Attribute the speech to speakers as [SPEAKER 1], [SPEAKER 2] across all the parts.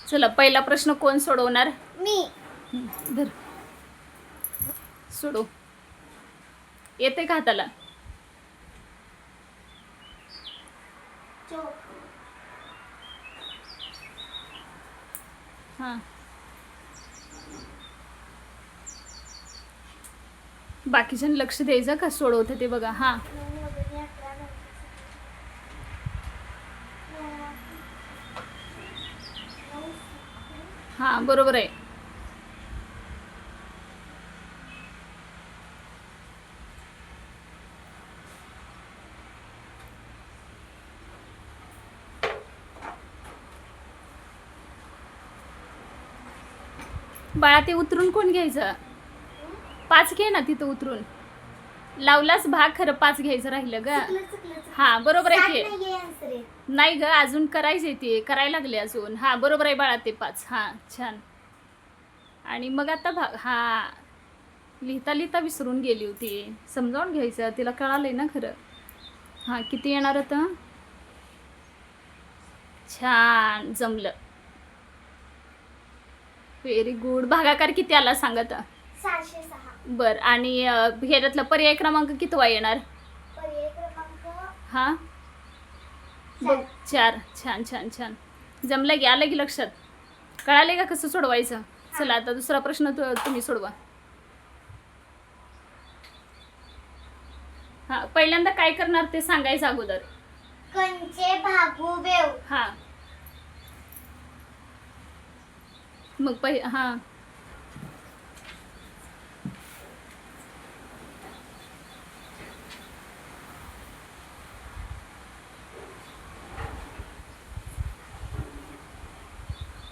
[SPEAKER 1] चला पहिला प्रश्न कोण सोडवणार?
[SPEAKER 2] मी.
[SPEAKER 1] धर सोडव. येते का हाताला? हां बाकीच्यांनी लक्ष द्यायचं का सोडवतं ते बघा. हां हां बरोबर आहे. बाळा ते उतरून कोण घ्यायचं? 5 घे ना तिथं उतरून. लावलास भाग खरं 5 घ्यायचं राहिलं ग. हां बरोबर आहे ते. नाही ग अजून करायचे ते करायला लागले अजून. हां बरोबर आहे बाळा ते 5. हां छान. आणि मग आता भाग हां लिहिता लिहिता विसरून गेली होती. समजावून घ्यायचं तिला कळालंय ना खरं. हां किती येणार होतं? छान जमलं. Very good. भागाकार किती आला सांगा तर?
[SPEAKER 2] 706.
[SPEAKER 1] बर आणि ह्याच्यातला पर्याय क्रमांक कितवा येणार?
[SPEAKER 2] पर्याय क्रमांक
[SPEAKER 1] हां बघ 4. छान छान छान जमलं की आलं की लक्षात. कळाले का कसं सोडवायचं? चला आता दुसरा प्रश्न तुम्ही सोडवा. हां पहिल्यांदा काय करणार ते सांगायचं अगोदर.
[SPEAKER 2] कंचे भागू बेव.
[SPEAKER 1] हां मग हां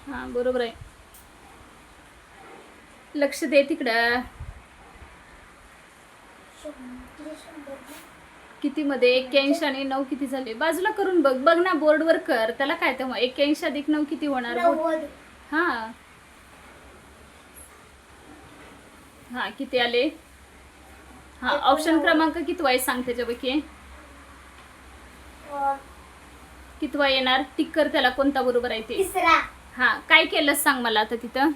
[SPEAKER 1] हां बरोबर आहे. लक्ष दे तिकडं. किती मध्ये 81 आणि 9 किती झाले? बाजूला करून बघ. बघ ना बोर्डवर कर. त्याला काय तेव्हा 81 अधिक 9 किती होणार?
[SPEAKER 2] 90.
[SPEAKER 1] हां हां किती आले? हां ऑप्शन क्रमांक कितवा आहे सांग त्याच्यापैकी कितवा येणार? टिक कर त्याला कोणता बरोबर आहे ते.
[SPEAKER 2] तिसरा.
[SPEAKER 1] हां काय केलं सांग मला आता तिथं.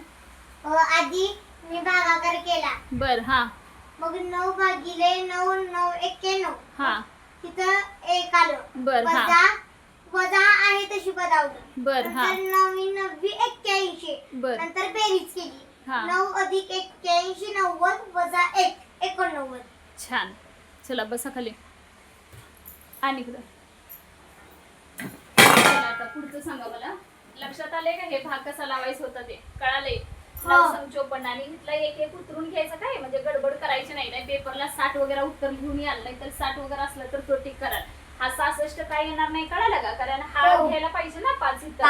[SPEAKER 2] आधी मी भागाकार केला.
[SPEAKER 1] बर हां
[SPEAKER 2] मग 9 भागिले 9 9 91.
[SPEAKER 1] हां
[SPEAKER 2] तिथं 1 आलं.
[SPEAKER 1] बर हां
[SPEAKER 2] वजा आहे तशी पदावलं.
[SPEAKER 1] बर हां
[SPEAKER 2] 9 9 81.
[SPEAKER 1] बर
[SPEAKER 2] नंतर बेरीज केली.
[SPEAKER 1] हां
[SPEAKER 2] 9 अधिक 81 90 वजा 1 89.
[SPEAKER 1] छान. चला बसा खाली. आणि इकडं चला आता पुढचं सांगा मला. लक्षात आलंय का हे भाग कसा लावायचा होता ते? कळालंय? 954 आणि इथला एक एक उतरून घ्यायचं काय म्हणजे गडबड करायची नाही. नाही पेपरला 60 वगैरे उत्तर घेऊन याल नाही तर 60 वगैरे असलं तर तो टिक करा. हा 66 काय येणार नाही कळालं का? कारण हा घ्यायला पाहिजे ना 5 इथं.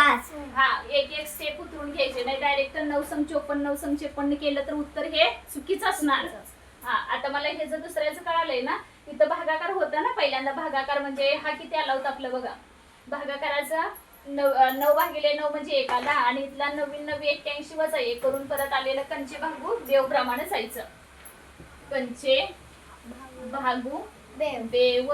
[SPEAKER 1] हा एक एक स्टेप उतरून घ्यायचे नाही डायरेक्ट 954 956 केलं तर उत्तर हे चुकीचं असणार. हा आता मला हे जर दुसऱ्याचं कळालंय ना. इथं भागाकार होता ना पहिल्यांदा. भागाकार म्हणजे हा किती आला होता आपलं बघा. भागाकाराचा 9 भागिले 9 म्हणजे 1 आला आणि इथला 9 9 81 वजा 1 करून परत आलेलं कंचे भागू बेव प्रमाणे जायचं. कंचे भागू बेव.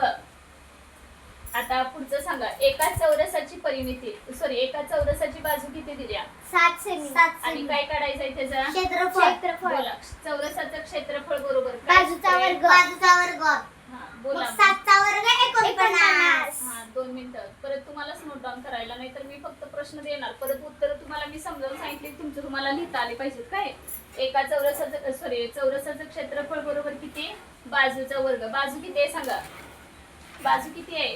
[SPEAKER 1] आता पुढचं सांगा. एका चौरसाची परिमिती एका चौरसाची बाजू किती दिल्या?
[SPEAKER 2] 7 सेमी.
[SPEAKER 1] आणि काय काढायचंय त्याचा?
[SPEAKER 2] क्षेत्रफळ.
[SPEAKER 1] बोला. चौरसाचं क्षेत्रफळ बरोबर
[SPEAKER 2] बाजूचा वर्ग. बाजूचा वर्ग.
[SPEAKER 1] हां बोला.
[SPEAKER 2] 7 चा वर्ग 49.
[SPEAKER 1] हां 2 मिनिटं. परत तुम्हालाच नोट डाऊन करायला नाही तर मी फक्त प्रश्न देणार. परत उत्तर तुम्हाला मी समजावून सांगितले तुमचं तुम्हाला लिहिता आले पाहिजेत काय. एका चौरसाचं क्षेत्रफळ बरोबर किती? बाजूचा वर्ग. बाजू किती आहे सांगा? बाजू किती आहे?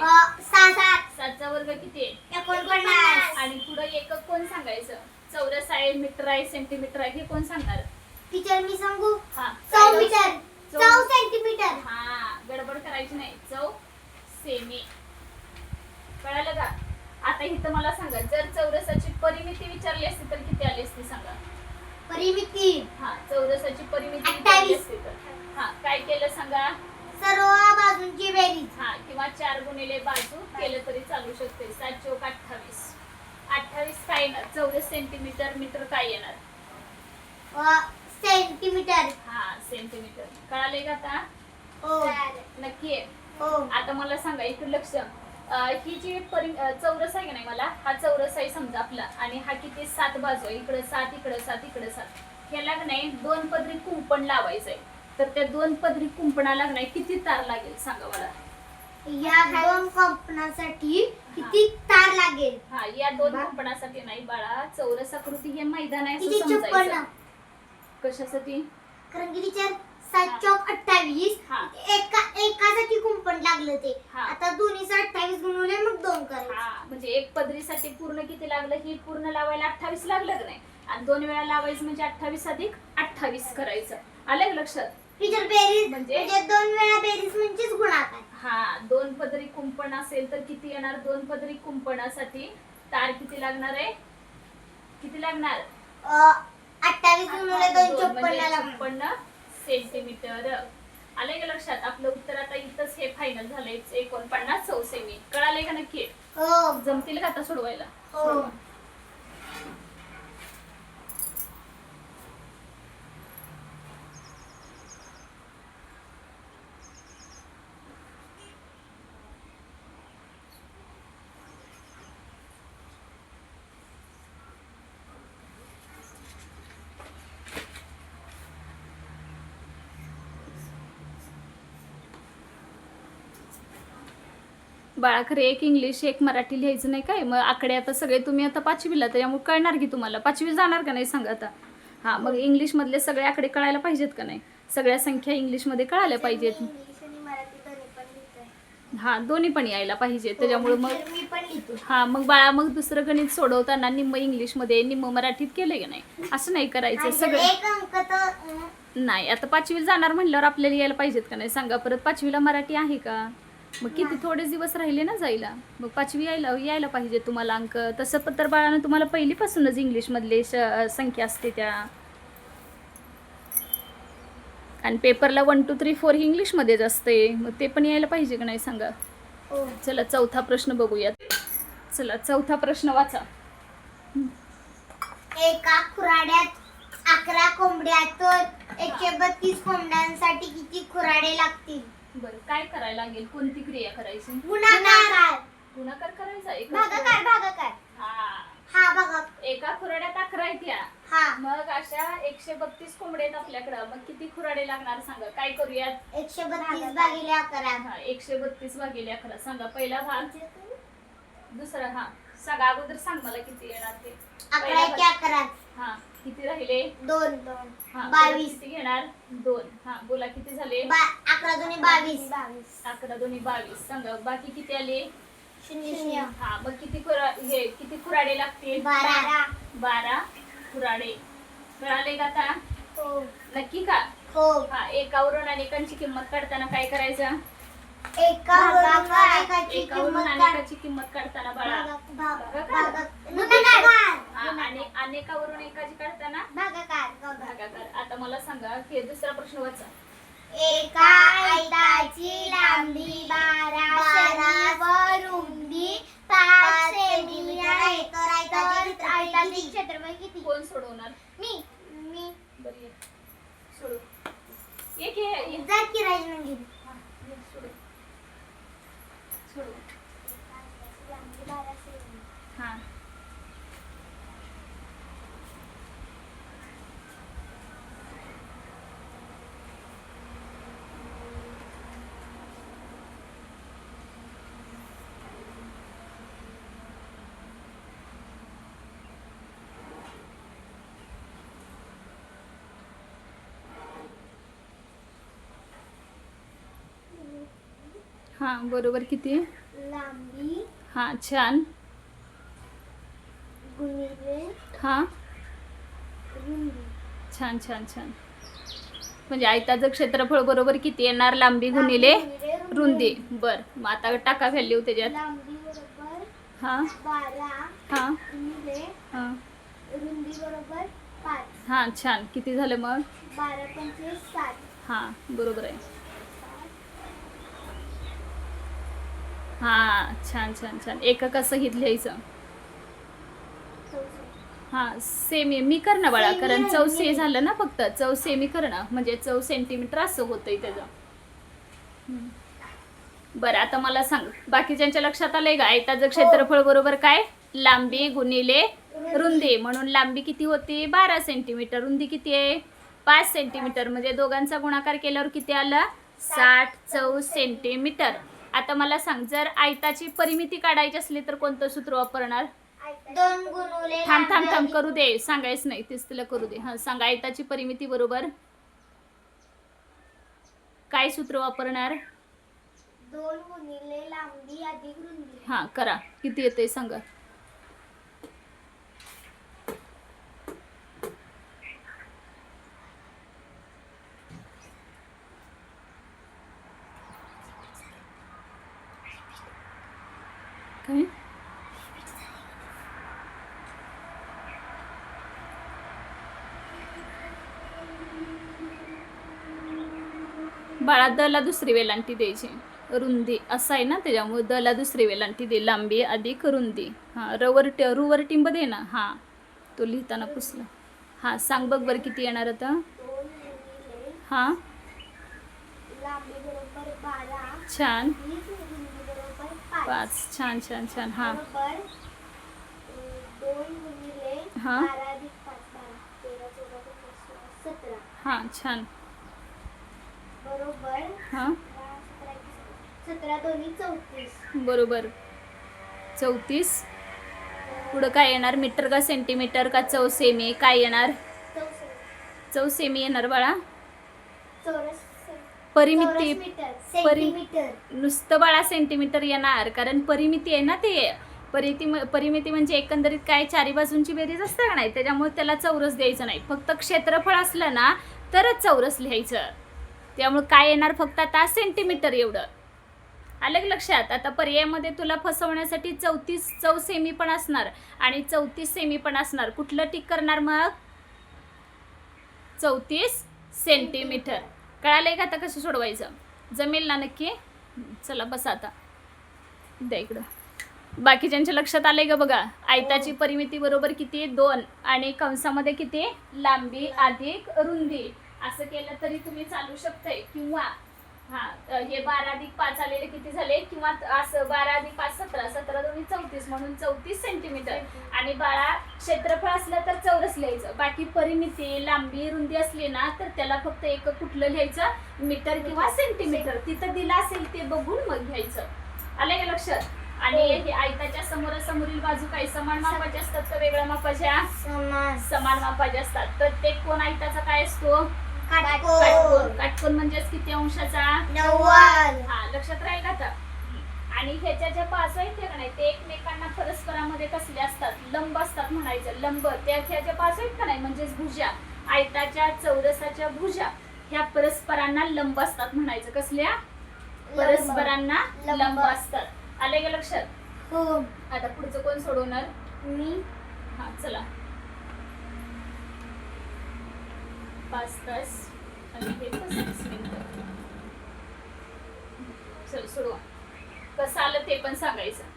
[SPEAKER 1] 7 चा वर्ग किती आहे?
[SPEAKER 2] 49.
[SPEAKER 1] आणि पुढे एकक कोण सांगायचं? चौरस आहे मीटर आहे सेंटीमीटर आहे हे कोण सांगणार?
[SPEAKER 2] टीचर मी सांगू.
[SPEAKER 1] हां
[SPEAKER 2] 100 मीटर. 100 सेंटीमीटर.
[SPEAKER 1] हां गडबड करायची नाही. 100 सेमी. कळालं का? आता इथं मला सांगा जर चौरसाची परिमिती विचारली असती तर किती आली असती सांगा?
[SPEAKER 2] परिमिती.
[SPEAKER 1] हां चौरसाची परिमिती विचारली असती तर हां काय केलं सांगा?
[SPEAKER 2] सर्व बाजूंची बेरीज.
[SPEAKER 1] हां किंवा 4 गुणिले बाजू केलं तरी चालू शकते. 7 चौक 28. 28 काय येणार? चौरस सेंटीमीटर मीटर काय येणार?
[SPEAKER 2] सेंटीमीटर.
[SPEAKER 1] हां सेंटीमीटर. कळाले का आता?
[SPEAKER 2] हो.
[SPEAKER 1] नक्की आहे.
[SPEAKER 2] हो.
[SPEAKER 1] आता मला सांगा इकडे लक्ष. ही जी चौरस आहे की नाही, मला हा चौरस आहे समजा आपला, आणि हा किती 7 बाजू आहे, इकडे 7 इकडे 7 इकडे 7. ह्याला की नाही 2 पदरी कुंपण लावायचंय. तर त्या 2 पदरी कुंपणाला की नाही किती तार लागेल सांगा मला.
[SPEAKER 2] या 2 कुंपणासाठी किती तार लागेल?
[SPEAKER 1] हा, या 2 कुंपणासाठी नाही बाळा, चौरस आकृती हे मैदान आहे असं
[SPEAKER 2] किती
[SPEAKER 1] समजायचं.
[SPEAKER 2] 56?
[SPEAKER 1] कशासाठी?
[SPEAKER 2] कारण की तिच्या 7 चौक 28.
[SPEAKER 1] हा.
[SPEAKER 2] एकासाठी कुंपण लागलं ते.
[SPEAKER 1] हा.
[SPEAKER 2] आता दोन्हीचं 28 गुणवले मग 2 करायचं.
[SPEAKER 1] हा, म्हणजे एक पदरीसाठी पूर्ण किती लागलं, ही पूर्ण लावायला 28 लागलं की नाही, आणि 2 वेळा लावायचं म्हणजे 28 अधिक 28 करायचं. आलं का लक्षात?
[SPEAKER 2] टीचर बेरीज
[SPEAKER 1] म्हणजे?
[SPEAKER 2] म्हणजे 2 वेळा बेरीज म्हणजेच गुणाकार.
[SPEAKER 1] हा, 2 पदरी कुंपण असेल तर किती येणार? 2 पदरी कुंपणासाठी तार किती लागणार आहे? किती लागणार?
[SPEAKER 2] 28 गुणवले 2
[SPEAKER 1] 2 म्हणजे
[SPEAKER 2] 56 लागणार.
[SPEAKER 1] 56 सेंटीमीटर. आलंय का लक्षात? आपलं उत्तर आता इथंच हे फायनल झालंय, 49 सेमी. कळालंय का नक्की?
[SPEAKER 2] हो.
[SPEAKER 1] जमतील का आता सोडवायला?
[SPEAKER 2] हो.
[SPEAKER 1] सोडवा. बाळा खरे एक इंग्लिश एक मराठी लिहायचं नाही काय? मग आकडे आता सगळे तुम्ही आता 5वीला, त्यामुळे कळणार की तुम्हाला. 5वी जाणार का नाही सांगा आता. हा, मग इंग्लिश मधले सगळे आकडे कळायला पाहिजेत का नाही? सगळ्या संख्या इंग्लिश मध्ये कळायला पाहिजेत.
[SPEAKER 2] इंग्लिश आणि मराठी दोन्ही पण लिहितोय.
[SPEAKER 1] हा, दोन्ही पण यायला पाहिजे. त्याच्यामुळे मग
[SPEAKER 2] मी पण लिहितो.
[SPEAKER 1] हा, मग बाळा मग दुसरं गणित सोडवताना निम्म इंग्लिश मध्ये निम्म मराठीत केलं की नाही? असं नाही करायचं. सगळं
[SPEAKER 2] एक अंक तर
[SPEAKER 1] नाही. आता 5वीला जाणार म्हणल्यावर आपल्याला यायला पाहिजेत का नाही सांगा. परत 5वीला मराठी आहे का? मग किती थोडेच दिवस राहिले ना जायला. मग 5वी यायला पाहिजे तुम्हाला अंक. तसं पण तर बाळानं तुम्हाला पहिलीपासूनच इंग्लिश मधले संख्या असते त्या, आणि पेपरला 1 2 3 4 ही इंग्लिश मध्येच असते. मग ते पण यायला पाहिजे का नाही सांगा.
[SPEAKER 2] हो.
[SPEAKER 1] चला चौथा प्रश्न बघूयात. चला चौथा प्रश्न वाचा.
[SPEAKER 2] एका खुराड्यात 11 कोंबड्यातून 132 कोंबड्यांसाठी किती खुराडे लागतील?
[SPEAKER 1] बरं, काय करायला लागेल? कोणती क्रिया करायची?
[SPEAKER 2] गुणाकार.
[SPEAKER 1] गुणाकार करायचा.
[SPEAKER 2] भागाकार. हा बघा.
[SPEAKER 1] एका खुराड्यात 11 आहेत या.
[SPEAKER 2] हा.
[SPEAKER 1] मग अशा 132 कोंबडे आहेत आपल्याकडं. मग किती खुराडे लागणार सांगा. काय करूयात?
[SPEAKER 2] 132 भागिले 11.
[SPEAKER 1] हा, 132 भागिले 11. सांगा पहिला भाग. दुसरा, हा सांगा अगोदर, सांग मला किती येणार ते.
[SPEAKER 2] 11 एके 11.
[SPEAKER 1] हा, किती राहिले?
[SPEAKER 2] 2.
[SPEAKER 1] हा,
[SPEAKER 2] 22.
[SPEAKER 1] किती घेणार? 2. हा, बोला किती झाले?
[SPEAKER 2] 11 दुनी 22.
[SPEAKER 1] 11 दोन्ही 22. सांगा बाकी किती आले?
[SPEAKER 2] 0.
[SPEAKER 1] हा, मग किती किती खुराडे लागतील? 12 खुराडे. कळाले का आता?
[SPEAKER 2] हो.
[SPEAKER 1] नक्की का?
[SPEAKER 2] हो.
[SPEAKER 1] हा, एकावरून अनेकांची किंमत काढताना काय करायचं?
[SPEAKER 2] एकावरून
[SPEAKER 1] एकावरून अनेकाची किंमत काढताना बाळा
[SPEAKER 2] भागाकार.
[SPEAKER 1] आणि अनेकावरून एकाची काढताना भागाकार. आता मला सांगा की दुसरा प्रश्न वाचा.
[SPEAKER 2] एका आयताची लांबी 12 व रुंदी 5 सेंटीमीटर आहे. तर आयताचे क्षेत्रफळ किती?
[SPEAKER 1] कोण सोडवणार?
[SPEAKER 2] मी.
[SPEAKER 1] बरं, ये. सोडव. एक ये.
[SPEAKER 2] जा की राजनंदी.
[SPEAKER 1] हा, ये, सोडव. सोडव. हा. हा, बरोबर किती?
[SPEAKER 2] लांबी
[SPEAKER 1] हा, छान.
[SPEAKER 2] गुणिले
[SPEAKER 1] हा,
[SPEAKER 2] रुंदी.
[SPEAKER 1] छान छान छान. म्हणजे आयताचं क्षेत्रफळ बरोबर किती येणार? लांबी गुणिले रुंदी. बर, मग आता टाका व्हॅल्यू त्याच्यात.
[SPEAKER 2] लांबी बरोबर
[SPEAKER 1] हा
[SPEAKER 2] 12
[SPEAKER 1] हा
[SPEAKER 2] गुणिले
[SPEAKER 1] हा
[SPEAKER 2] रुंदी बरोबर 5.
[SPEAKER 1] हा, छान. किती झालं मग?
[SPEAKER 2] 12 पंचे 7.
[SPEAKER 1] हा, बरोबर आहे. हा, छान छान छान. एकका सहित लिहायचं. हा, सेमी मी कर ना बाळा, कारण 4 झालं ना, फक्त 4 सेमी कर ना, म्हणजे 4 सेंटीमीटर असं होतंय त्याचं. बरं आता मला सांग, बाकीच्यांच्या लक्षात आलंय का? आयताचं क्षेत्रफळ बरोबर काय? लांबी गुणिले रुंदी. म्हणून लांबी किती होती? 12 सेंटीमीटर. रुंदी किती आहे? 5 सेंटीमीटर. म्हणजे दोघांचा गुणाकार केल्यावर किती आला? 60 चौ सेंटीमीटर. आता मला सांग, जर आयताची परिमिती काढायची असली तर कोणतं सूत्र वापरणार?
[SPEAKER 2] 2 गुणिले
[SPEAKER 1] थांब थांब
[SPEAKER 2] लांबी
[SPEAKER 1] थांब
[SPEAKER 2] अधिक
[SPEAKER 1] करू दे, सांगायच नाही तेच तिला करू दे. हा सांग, आयताची परिमिती बरोबर काय सूत्र वापरणार?
[SPEAKER 2] 2 गुणिले लांबी अधिक रुंदी.
[SPEAKER 1] हा करा, किती येते सांगा. काय? बाळा, द ला दुसरी वेलांटी द्यायची. रुंदी असं आहे ना, त्याच्यामुळे द ला दुसरी वेलांटी दे. लांबी अधिक रुंदी. हां रुवर टिंब दे ना. हां तो लिहिताना पुसला. हां सांग बघ बरं किती येणार आता.
[SPEAKER 2] 2 गुणिले
[SPEAKER 1] हां
[SPEAKER 2] लांबी बरोबर 12.
[SPEAKER 1] छान.
[SPEAKER 2] रुंदी बरोबर 5.
[SPEAKER 1] 5 छान छान छान. हां
[SPEAKER 2] बरोबर 2 गुणिले
[SPEAKER 1] हां
[SPEAKER 2] 12 अधिक 5 12 13 14 15 16 17
[SPEAKER 1] हां छान.
[SPEAKER 2] बरोबर
[SPEAKER 1] हां
[SPEAKER 2] 17 दोन्ही 34.
[SPEAKER 1] बरोबर 34. पुढं काय येणार? मीटर का सेंटीमीटर का चौ सेमी? काय येणार?
[SPEAKER 2] 64
[SPEAKER 1] चौ सेमी येणार बाळा.
[SPEAKER 2] चौरस
[SPEAKER 1] परिमिती
[SPEAKER 2] मीटर सेंटीमीटर.
[SPEAKER 1] नुसतं बाळा सेंटीमीटर येणार, कारण परिमिती आहे ना ते. परिमिती म्हणजे एकंदरीत काय, चारी बाजूंची बेरीज असते का नाही, त्याच्यामुळे त्याला चौरस द्यायचं नाही. फक्त क्षेत्रफळ असलं ना तरच चौरस लिहायचं. त्यामुळे काय येणार? फक्त आता सेंटीमीटर एवढं. आलं की लक्षात? आता पर्यायामध्ये तुला फसवण्यासाठी 34 चौ सेमी पण असणार आणि 34 सेमी पण असणार. कुठलं टिक करणार मग? 34 सेंटीमीटर. कळालंय का आता कसं सोडवायचं? जमेल ना नक्की? चला बस आता द्या इकडं. बाकीच्यांच्या लक्षात आलंय का बघा? आयताची परिमिती बरोबर किती? 2 आणि कंसामध्ये किती? लांबी अधिक रुंदी. असं केलं तरी तुम्ही चालू शकताय. किंवा हे 12 अधिक 5 आलेले किती झाले? किंवा असं 12 अधिक 5 17 17 दोन्ही 34 म्हणून 34 सेंटीमीटर. आणि बाळा क्षेत्रफळ असलं तर चौरस लिहायचं. बाकी परिमिती लांबी रुंदी असली ना तर त्याला फक्त एक कुठलं लिहायचं? मीटर किंवा सेंटीमीटर. तिथं दिलं असेल ते बघून मग घ्यायचं. आलं का लक्षात? आणि हे आयताच्या समोरासमोरील बाजू काही समान मापाच्या असतात का वेगळ्या मापाच्या? समान मापाच्या असतात. प्रत्येक कोण आयताचा काय असतो? काटकोन. काटकोन म्हणजेच किती अंशाचा?
[SPEAKER 2] 90.
[SPEAKER 1] हा लक्षात राहील का आता? आणि ह्याच्या ज्या बाजू आहेत का नाही ते एकमेकांना परस्परामध्ये कसले असतात? लंब असतात म्हणायचं. लंब ह्या ज्या बाजू आहेत का नाही म्हणजेच भुजा, आयताच्या चौरसाच्या भुजा ह्या परस्परांना लंब असतात म्हणायचं. कसल्या? परस्परांना लंब असतात. आले का लक्षात?
[SPEAKER 2] हो.
[SPEAKER 1] आता पुढचं कोण सोडवणार?
[SPEAKER 2] मी.
[SPEAKER 1] हा चला. 5 तास आणि हे 35 मिनिटं. चल सोडवा. कसं आलं ते पण सांगायचं.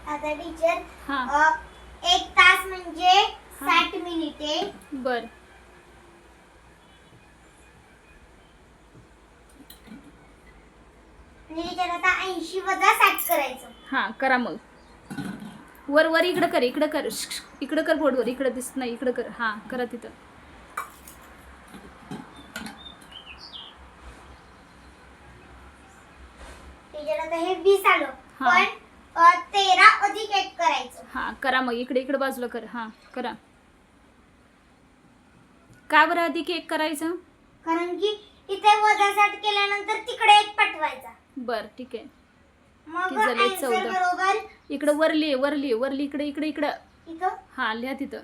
[SPEAKER 2] आता टीचर
[SPEAKER 1] हा
[SPEAKER 2] 1 तास म्हणजे 60 मिनिटे.
[SPEAKER 1] बर.
[SPEAKER 2] टीचर आता 80 वजा 60 करायचं.
[SPEAKER 1] हा करा मग. वर वर इकडं कर, इकडं कर, इकडं कर बोर्डवर. इकडं दिसत नाही, इकडं कर. हा करा तिथं.
[SPEAKER 2] टीचर आता हे 20 आलं.
[SPEAKER 1] हा.
[SPEAKER 2] पण 13 अधिक 1 करायचं.
[SPEAKER 1] हा करा मग. इकडे इकडे बाजूला कर. हा करा. का बरं अधिक 1 करायचं?
[SPEAKER 2] कारण की इथे वजा 60 केल्यानंतर तिकडे 1 पाठवायचा.
[SPEAKER 1] बर ठीक आहे.
[SPEAKER 2] मग
[SPEAKER 1] किती झाले?
[SPEAKER 2] आन्सर
[SPEAKER 1] 14.
[SPEAKER 2] बरोबर
[SPEAKER 1] इकडं वरली वरली वरली इकडे इकडे इकडं.
[SPEAKER 2] इथं
[SPEAKER 1] हा लिहा तिथं.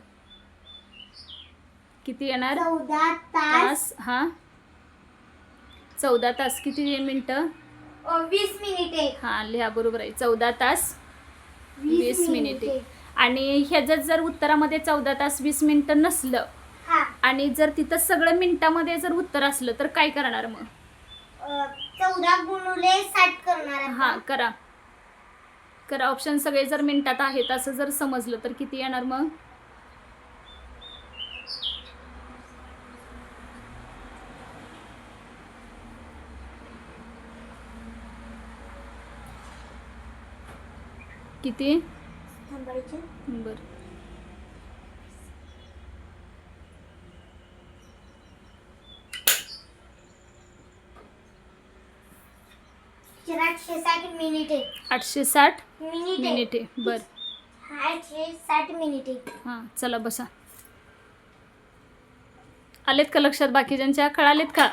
[SPEAKER 1] किती येणार?
[SPEAKER 2] 14 तास
[SPEAKER 1] तास. हा 14 तास किती मिनिटं?
[SPEAKER 2] 20 मिनिटे.
[SPEAKER 1] हा लिहा, बरोबर आहे. 14 तास 20 मिनिटे. आणि ह्याच्यात जर उत्तरामध्ये 14 तास 20 मिनिटं नसलं
[SPEAKER 2] हा.
[SPEAKER 1] आणि जर तिथं सगळं मिनिटामध्ये जर उत्तर असलं तर काय करणार मग?
[SPEAKER 2] 14 गुणुले 60 करणार आपण.
[SPEAKER 1] हा करा करा. ऑप्शन सगळे जर मिनिटात आहेत असं जर समजलं तर किती येणार मग? किती?
[SPEAKER 2] थांबायचे.
[SPEAKER 1] बर.
[SPEAKER 2] 860 मिनिटे.
[SPEAKER 1] 860
[SPEAKER 2] मिनिटे.
[SPEAKER 1] मिनिटे. बर.
[SPEAKER 2] 860 मिनिटे.
[SPEAKER 1] हां चला बसा. आलेत का लक्षात? बाकीच्यांच्या कळालेत का?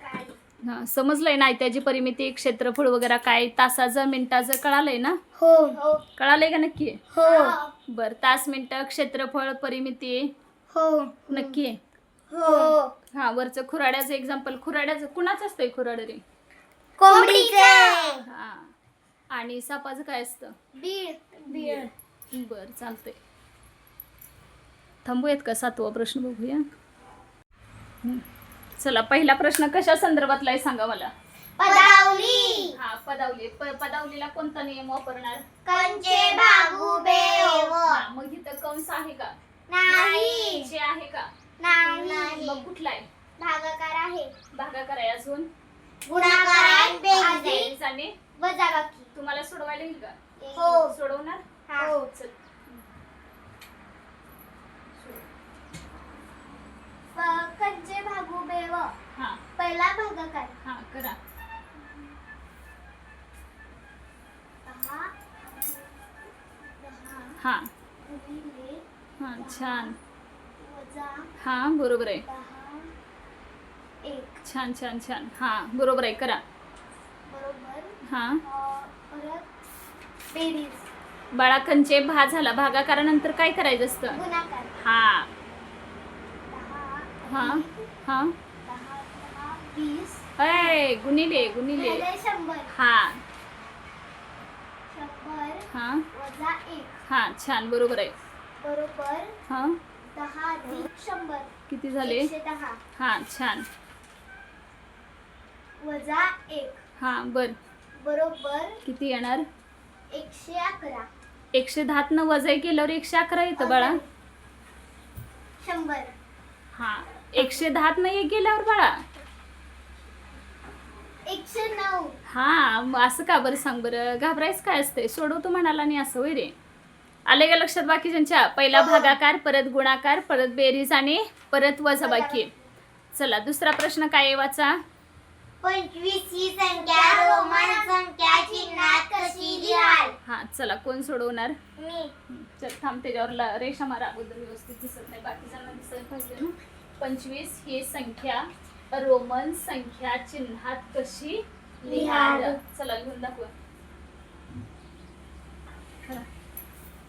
[SPEAKER 2] काय?
[SPEAKER 1] हां समजलंय ना त्याची परिमिती, क्षेत्रफळ वगैरे काय, तासाचं मिनिटाचं कळालंय ना?
[SPEAKER 2] हो हो
[SPEAKER 1] कळालंय का नक्की?
[SPEAKER 2] हो
[SPEAKER 1] बर. तास, मिनिटं, क्षेत्रफळ, परिमिती
[SPEAKER 2] हो
[SPEAKER 1] नक्की आहे?
[SPEAKER 2] हो.
[SPEAKER 1] हा वरचं खुराड्याचं एक्झाम्पल. खुराड्याचं कुणाचं असतंय खुराड रे?
[SPEAKER 2] कोंबडीचे.
[SPEAKER 1] हा. आणि सापाचं काय असतं?
[SPEAKER 2] बीळ.
[SPEAKER 1] बर चालतंय. थांबूयात का? 7वा प्रश्न बघूया. चला पहिला प्रश्न कशा संदर्भातला आहे सांगा मला.
[SPEAKER 2] पदावली.
[SPEAKER 1] हा पदावली. पदावलीला कोणता नियम वापरणार?
[SPEAKER 2] कंचे भागू बेव.
[SPEAKER 1] हा, मग इथं कंस आहे का?
[SPEAKER 2] नाही.
[SPEAKER 1] चे आहे का?
[SPEAKER 2] नाही.
[SPEAKER 1] मग कुठला आहे?
[SPEAKER 2] भागाकार आहे.
[SPEAKER 1] भागाकार आहे. अजून
[SPEAKER 2] गुणाकार आहे. बेरीज.
[SPEAKER 1] बेरीज आणि
[SPEAKER 2] वजाबाकी.
[SPEAKER 1] तुम्हाला सोडवायला येईल का?
[SPEAKER 2] हो.
[SPEAKER 1] सोडवणार?
[SPEAKER 2] हो.
[SPEAKER 1] चल.
[SPEAKER 2] कंचे भागू बेव.
[SPEAKER 1] हा
[SPEAKER 2] पहिला भागाकार.
[SPEAKER 1] हा करा.
[SPEAKER 2] 10
[SPEAKER 1] हा
[SPEAKER 2] गुणिले
[SPEAKER 1] हा छान.
[SPEAKER 2] वजा
[SPEAKER 1] हा बरोबर आहे.
[SPEAKER 2] 10 1
[SPEAKER 1] छान छान छान. हा बरोबर आहे. करा.
[SPEAKER 2] बरोबर.
[SPEAKER 1] हा
[SPEAKER 2] परत बेरीज.
[SPEAKER 1] बाळा कंचे भा झाला. भागाकारानंतर काय करायचं असतं?
[SPEAKER 2] गुणाकार.
[SPEAKER 1] हा
[SPEAKER 2] 10
[SPEAKER 1] हा हा
[SPEAKER 2] 20
[SPEAKER 1] अय गुणिले गुणिले.
[SPEAKER 2] 100.
[SPEAKER 1] हा
[SPEAKER 2] 100
[SPEAKER 1] हा
[SPEAKER 2] वजा 1
[SPEAKER 1] हा छान बरोबर आहे.
[SPEAKER 2] बरोबर.
[SPEAKER 1] हा
[SPEAKER 2] 10 अधिक 100
[SPEAKER 1] किती झाले?
[SPEAKER 2] 110
[SPEAKER 1] हा छान.
[SPEAKER 2] वजा 1
[SPEAKER 1] हा बर.
[SPEAKER 2] बरोबर
[SPEAKER 1] किती येणार?
[SPEAKER 2] 111.
[SPEAKER 1] 110 न वजा केल्यावर 111 येतं बाळा.
[SPEAKER 2] 100.
[SPEAKER 1] हा 110 न एक गेल्यावर बाळा.
[SPEAKER 2] 109.
[SPEAKER 1] हा मग असं का बरं सांग बरं? घाबरायचं काय असतंय? सोडवतो म्हणाला आणि असं होय रे. आले का लक्षात बाकीच्यांच्या? पहिला भागाकार, परत गुणाकार, परत बेरीज आणि परत वजाबाकी. चला दुसरा प्रश्न काय आहे वाचा.
[SPEAKER 2] 25 ही संख्या रोमन संख्या चिन्हात कशी लिहाल?
[SPEAKER 1] हा चला कोण सोडवणार?
[SPEAKER 2] मी.
[SPEAKER 1] चल थांब त्याच्यावर रेषा मारा अगोदर. व्यवस्थित दिसत नाही, बाकीच्यांना दिसायला पाहिजे ना. 25 ही संख्या रोमन संख्या चिन्हात कशी लिहाल? चला लिहून दाखवा.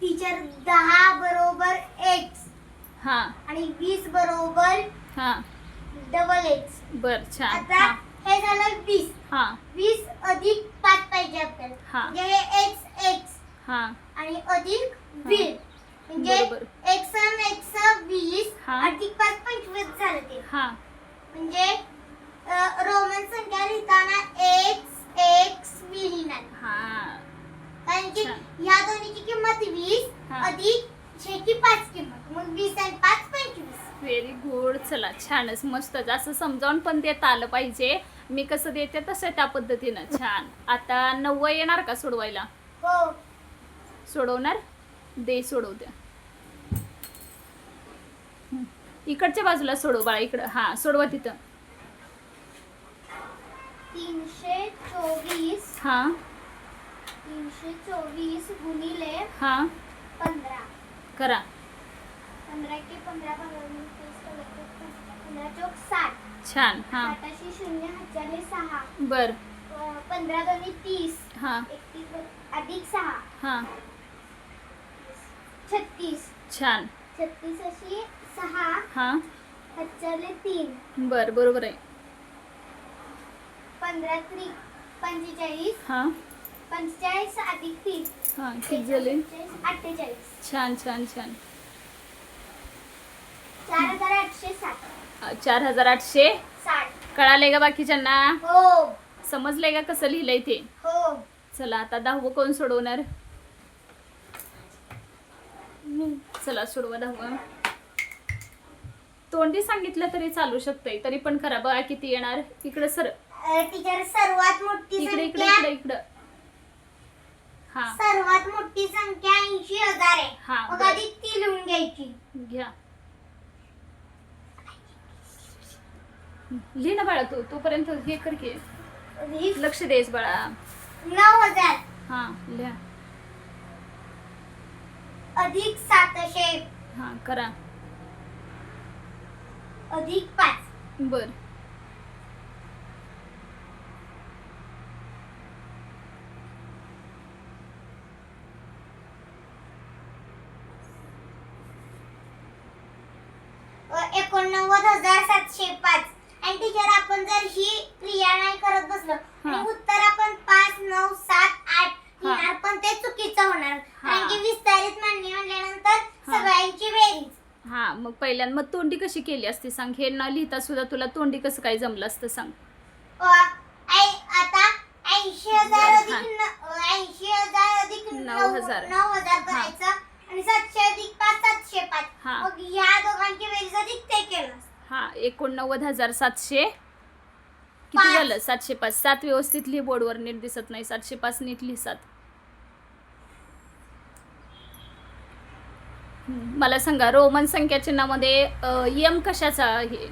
[SPEAKER 2] टीचर 10 बरोबर x
[SPEAKER 1] हा
[SPEAKER 2] आणि 20 बरोबर
[SPEAKER 1] हा
[SPEAKER 2] डबल x.
[SPEAKER 1] बर छान.
[SPEAKER 2] आता
[SPEAKER 1] हा
[SPEAKER 2] हे झालं 20.
[SPEAKER 1] हा
[SPEAKER 2] 20 अधिक 5 पाहिजे आपल्याला.
[SPEAKER 1] हा.
[SPEAKER 2] म्हणजे हे x
[SPEAKER 1] हा
[SPEAKER 2] आणि अधिक 20 म्हणजे
[SPEAKER 1] बरोबर.
[SPEAKER 2] x आणि x 20
[SPEAKER 1] हा.
[SPEAKER 2] अधिक 5 25 झालं ते.
[SPEAKER 1] हा
[SPEAKER 2] म्हणजे रोमन संख्या लिहिताना x लिहिणार.
[SPEAKER 1] हा
[SPEAKER 2] कारण की
[SPEAKER 1] छान.
[SPEAKER 2] ह्या दोन्हीची किंमत 20
[SPEAKER 1] हा.
[SPEAKER 2] अधिक ह्याची 5 किंमत. मग 20 आणि 5 25.
[SPEAKER 1] Very good. चला छानच मस्तच. असं समजावून पण देता आलं पाहिजे. मी कसं देते तसं त्या पद्धतीनं. छान. आता 9 येणार का सोडवायला?
[SPEAKER 2] हो.
[SPEAKER 1] सोडवणार? दे सोडवत्या. इकडच्या बाजूला सोडव बाळा. इकडं हा सोडवा तिथं.
[SPEAKER 2] 324
[SPEAKER 1] हा
[SPEAKER 2] 324 गुणिले
[SPEAKER 1] हा
[SPEAKER 2] 15.
[SPEAKER 1] करा.
[SPEAKER 2] 15 के 15 भागांनी 15 चौक 60.
[SPEAKER 1] छान. हा
[SPEAKER 2] 60 शून्य हाताने 6.
[SPEAKER 1] बर.
[SPEAKER 2] 15 दोन्ही 30.
[SPEAKER 1] हा
[SPEAKER 2] 31 अधिक 6
[SPEAKER 1] हा
[SPEAKER 2] 36.
[SPEAKER 1] छान.
[SPEAKER 2] 36 अशी 6
[SPEAKER 1] हा
[SPEAKER 2] हाताने 3.
[SPEAKER 1] बर बरोबर आहे.
[SPEAKER 2] 15 त्रिक 45.
[SPEAKER 1] हा
[SPEAKER 2] 45 अधिक 30.
[SPEAKER 1] हा किती झाले?
[SPEAKER 2] 48.
[SPEAKER 1] छान छान छान.
[SPEAKER 2] 4860.
[SPEAKER 1] 4860 कळाले का बाकीच्यांना?
[SPEAKER 2] हो
[SPEAKER 1] समजले का कसं लिहिलंय ते?
[SPEAKER 2] हो.
[SPEAKER 1] चला आता 10वं कोण सोडवणार? चला सोडवा 10वं. तोंडी सांगितलं तरी चालू शकतंय, तरी पण करा. बघा किती येणार. इकडे सर,
[SPEAKER 2] टीचर सर्वात मोठी
[SPEAKER 1] इकडे इकडे
[SPEAKER 2] संख्या
[SPEAKER 1] इकडे इकडे. हा
[SPEAKER 2] सर्वात मोठी संख्या 80,000 आहे.
[SPEAKER 1] हा,
[SPEAKER 2] मग
[SPEAKER 1] बरं.
[SPEAKER 2] आधी ती लिहून घ्यायची.
[SPEAKER 1] घ्या. लिह ना बाळा, तोपर्यंत हे कर की. लक्ष द्यायच बाळा.
[SPEAKER 2] 9,000
[SPEAKER 1] हा लिहा.
[SPEAKER 2] अधिक 700
[SPEAKER 1] हा करा.
[SPEAKER 2] अधिक 5.
[SPEAKER 1] बर.
[SPEAKER 2] अ, 89,705. आणि टीचर आपण जर ही क्रिया नाही करत बसलो
[SPEAKER 1] हा.
[SPEAKER 2] आणि उत्तर आपण 5, 9, 7, 8
[SPEAKER 1] हा.
[SPEAKER 2] लिहिणार, पण ते चुकीचं होणार.
[SPEAKER 1] हा.
[SPEAKER 2] कारण की विस्तारित मांडणी म्हणल्यानंतर
[SPEAKER 1] हा.
[SPEAKER 2] सगळ्यांची बेरीज.
[SPEAKER 1] हा मग पहिल्यांदा मग तोंडी कशी केली असती सांग. हे न लिहिता सुद्धा तुला तोंडी कसं काय जमलं असतं सांग.
[SPEAKER 2] आता 80,000 अधिक
[SPEAKER 1] हा.
[SPEAKER 2] 80,000 अधिक
[SPEAKER 1] 9,000.
[SPEAKER 2] 9,000 करायचं आणि 700 अधिक 5 705.
[SPEAKER 1] हा.
[SPEAKER 2] मग ह्या दोघांची बेरीज अधिक ते केलं.
[SPEAKER 1] हा 89,700 किती
[SPEAKER 2] पाच.
[SPEAKER 1] झालं? 705. 7 व्यवस्थित लिहि, बोर्डवर नीट दिसत नाही. 705 नीट लिहि. 7. मला सांगा रोमन संख्या चिन्हामध्ये यम कशाचा आहे?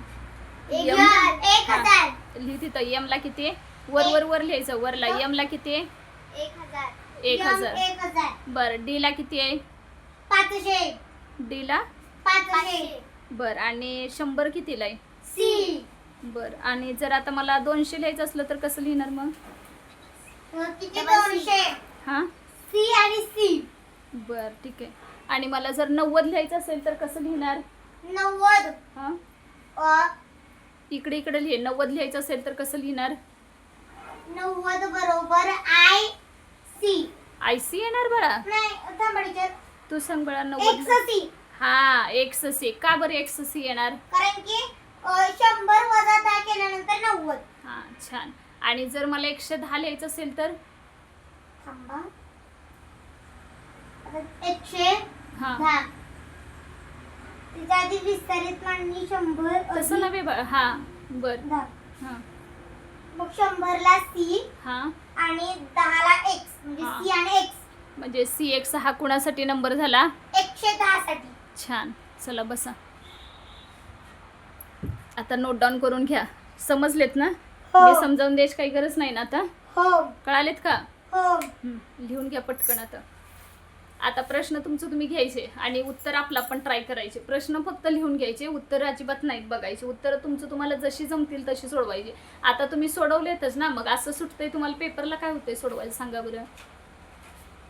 [SPEAKER 1] यम.
[SPEAKER 2] 1,000.
[SPEAKER 1] लिहि तिथं. यम ला किती आहे? वर वर वर लिहायचं. वरला यम ला किती आहे?
[SPEAKER 2] 1,000.
[SPEAKER 1] 1,000.
[SPEAKER 2] 1,000.
[SPEAKER 1] बर. डी ला किती आहे?
[SPEAKER 2] 500.
[SPEAKER 1] डी ला
[SPEAKER 2] 500.
[SPEAKER 1] बर. आणि 100 कितीला आहे?
[SPEAKER 2] सी.
[SPEAKER 1] बर. आणि जर आता मला 200 लिहायचं असलं तर कसं लिहिणार मग?
[SPEAKER 2] किती? 200.
[SPEAKER 1] हा
[SPEAKER 2] सी आणि सी.
[SPEAKER 1] बर ठीक आहे. आणि मला जर 90 लिहायचं असेल तर कसं लिहिणार?
[SPEAKER 2] 90.
[SPEAKER 1] हा इकडे इकडे लिहि. 90 लिहायचं असेल तर कसं लिहिणार?
[SPEAKER 2] 90 बरोबर आय सी.
[SPEAKER 1] आयसी येणार बाळा?
[SPEAKER 2] नाही थांबा टीचर.
[SPEAKER 1] तू सांग बाळा. 90
[SPEAKER 2] 100
[SPEAKER 1] हा 100. का बरं 100 येणार?
[SPEAKER 2] कारण की 100 वजा 10 केल्यानंतर 90.
[SPEAKER 1] हा छान. आणि जर मला 110 लिहायचं असेल तर?
[SPEAKER 2] थांबा. आता 110.
[SPEAKER 1] हा
[SPEAKER 2] तिच्या आधी विस्तारित मांडणी 100
[SPEAKER 1] तसं नव्हे बाळा. हा बर.
[SPEAKER 2] 10.
[SPEAKER 1] हा
[SPEAKER 2] मग 100 ला सी
[SPEAKER 1] हा
[SPEAKER 2] आणि 10 ला एक्स म्हणजे
[SPEAKER 1] हा.
[SPEAKER 2] सी आणि एक्स.
[SPEAKER 1] म्हणजे CX हा कुणासाठी नंबर झाला?
[SPEAKER 2] 110 साठी.
[SPEAKER 1] छान. चला बसा. आता नोट डाऊन करून घ्या. समजलेत ना?
[SPEAKER 2] हो.
[SPEAKER 1] मी समजावून द्यायची काही गरज नाही ना आता?
[SPEAKER 2] हो
[SPEAKER 1] कळालेत का?
[SPEAKER 2] हो.
[SPEAKER 1] लिहून घ्या पटकन. आता प्रश्न तुमचं तुम्ही घ्यायचे आणि उत्तर आपला पण ट्राय करायचे. प्रश्न फक्त लिहून घ्यायचे, उत्तर अजिबात नाहीत बघायचे. उत्तर तुमचं तुम्हाला जशी जमतील तशी सोडवायची. आता तुम्ही सोडवलेतच ना, मग असं सुटतंय तुम्हाला पेपरला काय होतंय सोडवायला सांगा बरं.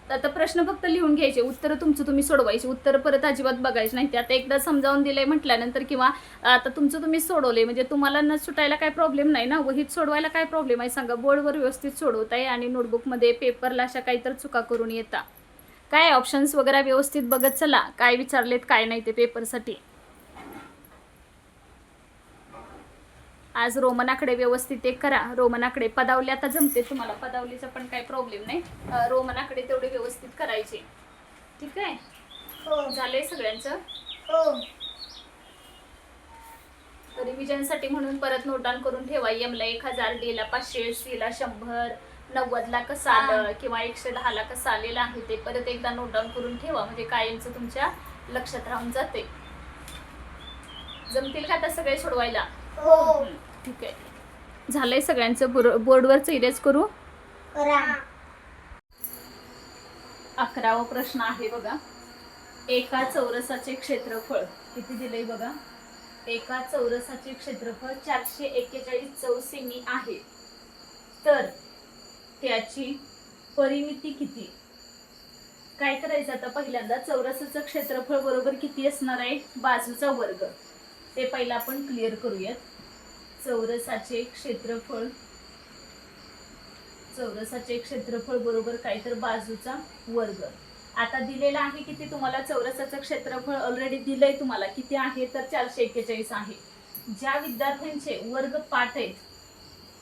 [SPEAKER 1] आता प्रश्न फक्त लिहून घ्यायचे, उत्तर तुमचं तुम्ही सोडवायचे. उत्तर परत अजिबात बघायचे नाही. आता एकदा समजावून दिलंय म्हटल्यानंतर किंवा आता तुमचं तुम्ही सोडवले म्हणजे तुम्हाला न सुटायला काय प्रॉब्लेम नाही ना. वहीत सोडवायला काय प्रॉब्लेम आहे सांगा. बोर्डवर व्यवस्थित सोडवताय आणि नोटबुकमध्ये पेपरला अशा काहीतरी चुका करून येता. काय ऑप्शन्स वगैरे व्यवस्थित बघत चला. काय विचारलेत काय नाही ते पेपरसाठी. आज रोमनाकडे व्यवस्थित एक करा. रोमनाकडे पदावली आता जमते तुम्हाला. पदावलीचा पण काही प्रॉब्लेम नाही. रोमनाकडे तेवढे व्यवस्थित करायचे. ठीक आहे?
[SPEAKER 2] हो.
[SPEAKER 1] झालंय सगळ्यांचं?
[SPEAKER 2] हो.
[SPEAKER 1] रिव्हिजनसाठी म्हणून परत नोट डाऊन करून ठेवा. एमला 1,000, डीला 500, सीला 100, 90ला कसं आलं किंवा 110 ला कसं आलेलं आहे ते परत एकदा नोट डाऊन करून ठेवा. म्हणजे कायमचं तुमच्या लक्षात राहून जाते. जमतील का आता सगळे सोडवायला?
[SPEAKER 2] हो.
[SPEAKER 1] ठीक आहे. झालंय सगळ्यांचं. बोर्डवरच इरेज करू.
[SPEAKER 2] करा.
[SPEAKER 1] 11वा प्रश्न आहे बघा. एका चौरसाचे क्षेत्रफळ किती दिलंय बघा. एका चौरसाचे क्षेत्रफळ 441 चौरस सेमी आहे. तर त्याची परिमिती किती? काय करायचं आता पहिल्यांदा चौरसाचं क्षेत्रफळ बरोबर किती असणार आहे? बाजूचा वर्ग. ते पहिला आपण क्लिअर करूयात. चौरसाचे क्षेत्रफळ चौरसाचे क्षेत्रफळ बरोबर काय तर बाजूचा वर्ग. आता दिलेला आहे किती तुम्हाला चौरसाचं क्षेत्रफळ ऑलरेडी दिलंय तुम्हाला किती आहे तर 441 आहे. ज्या विद्यार्थ्यांचे वर्ग पाठ आहेत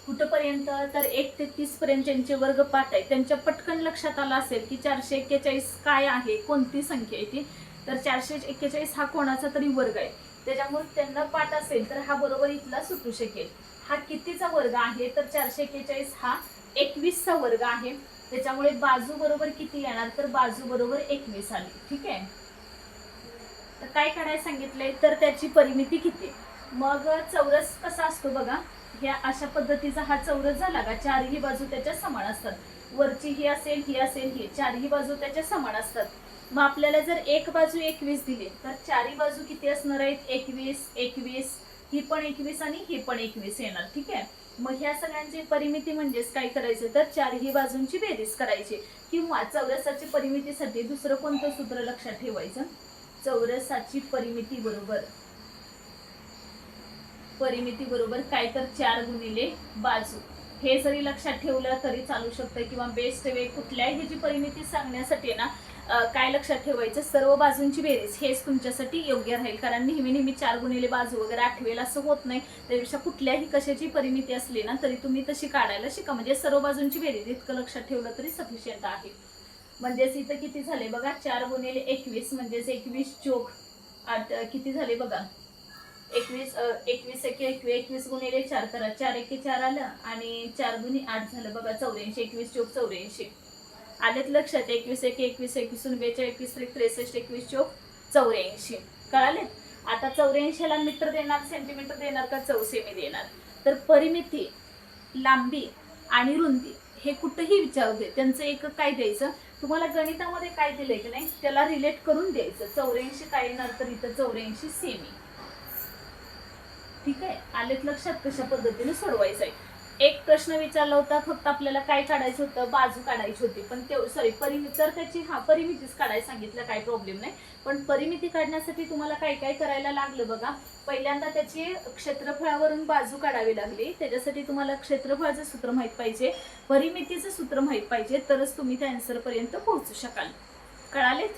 [SPEAKER 1] कुठपर्यंत तर 1 ते 30 पर्यंत ज्यांचे वर्ग पाठ आहेत त्यांच्या पटकन लक्षात आलं असेल की 441 काय आहे, कोणती संख्या आहे ती. तर 441 हा कोणाचा तरी वर्ग आहे, त्याच्यामुळे त्यांना पाठ असेल तर हा बरोबर इथला सुटू शकेल. हा कितीचा वर्ग आहे तर 441 हा 21चा वर्ग आहे. त्याच्यामुळे बाजू बरोबर किती येणार तर बाजू बरोबर 21 आली. ठीक आहे. तर काय करायला सांगितलंय तर त्याची परिमिती किती. मग चौरस कसा असतो बघा, ह्या अशा पद्धतीचा हा चौरस झाला का चारही बाजू त्याच्या समान असतात. वरची ही असेल ही असेल ही चारही बाजू त्याच्या समान असतात. मग आपल्याला जर एक बाजू 21 दिली तर चारही बाजू किती असणार आहेत 21 21, ही पण 21 आणि ही पण 21 येणार. ठीक आहे. मग ह्या सगळ्यांची परिमिती म्हणजेच काय करायचं तर चारही बाजूंची बेरीज करायची. किंवा चौरसाची परिमितीसाठी दुसरं कोणतं सूत्र लक्षात ठेवायचं, चौरसाची परिमिती बरोबर काय तर 4 गुणिले बाजू. हे जरी लक्षात ठेवलं तरी चालू शकतं किंवा बेस्ट वे कुठल्याही ह्याची परिमिती सांगण्यासाठी ना काय लक्षात ठेवायचं सर्व बाजूंची बेरीज हेच तुमच्यासाठी योग्य राहील. कारण नेहमी 4 गुणिले बाजू वगैरे आठवेल असं होत नाही. त्यापेक्षा कुठल्याही कशाची परिमिती असली ना तरी तुम्ही तशी काढायला शिका. म्हणजे सर्व बाजूंची बेरीज इतकं लक्षात ठेवलं तरी सफिशियंट आहे. म्हणजेच इथं किती झाले बघा 4 गुणिले 21 म्हणजेच 21 चोक 8 किती झाले बघा 21 गुणिले 4 करा 4 एके 4 आलं आणि 4 गुणी 8 झालं बघा 84. 21 चोक 84 आलेत लक्षात. 21 एके 21 21 42 21 63 21 चोक 84 कळालेत. आता 84 ला मीटर देणार सेंटीमीटर देणार का चौसेमी देणार. तर परिमिती लांबी आणि रुंदी हे कुठेही विचारू दे त्यांचं एक काय द्यायचं तुम्हाला गणितामध्ये काय दिलंय की नाही त्याला रिलेट करून द्यायचं. 84 काय येणार तर इथं 84 सेमी. ठीक आहे. आलेत लक्षात कशा पद्धतीने सोडवायचं आहे. एक प्रश्न विचारला होता फक्त आपल्याला काय काढायचं होतं बाजू काढायची होती पण ते सॉरी परिमिती तर त्याची परिमितीच काढायला सांगितलं काय प्रॉब्लेम नाही. पण परिमिती काढण्यासाठी तुम्हाला काय काय करायला लागलं बघा. पहिल्यांदा त्याची क्षेत्रफळावरून बाजू काढावी लागली. त्याच्यासाठी तुम्हाला क्षेत्रफळाचं सूत्र माहित पाहिजे, परिमितीचं सूत्र माहित पाहिजे तरच तुम्ही त्या आन्सर पर्यंत पोहोचू शकाल. कळालेत.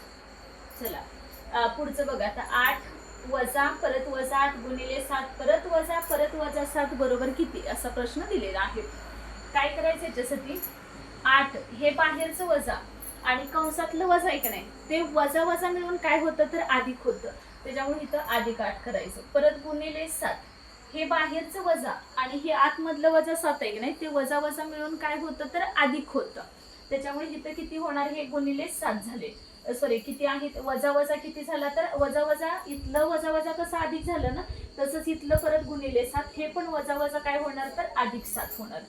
[SPEAKER 1] चला पुढचं बघा. आता 8 वजा परत वजा 8 गुणिले 7 परत वजा 7 बरोबर किती असा प्रश्न दिलेला आहे. काय करायचं याच्यासाठी 8 हे बाहेरचं वजा आणि कंसातलं वजा आहे का नाही ते वजा वजा मिळून काय होतं तर अधिक होतं. त्याच्यामुळे इथं अधिक 8 करायचं. परत गुणिले 7 हे बाहेरचं वजा आणि हे आतमधलं वजा 7 आहे की नाही ते वजा वजा मिळून काय होतं तर अधिक होतं. त्याच्यामुळे इथं किती होणार हे गुणिले 7 झाले. सॉरी किती आहे वजा वजा किती झाला तर वजा वजा इथलं वजा वजा कसं अधिक झालं ना तसंच इथलं परत गुणिले 7 हे पण वजा वजा काय होणार तर अधिक 7 होणार.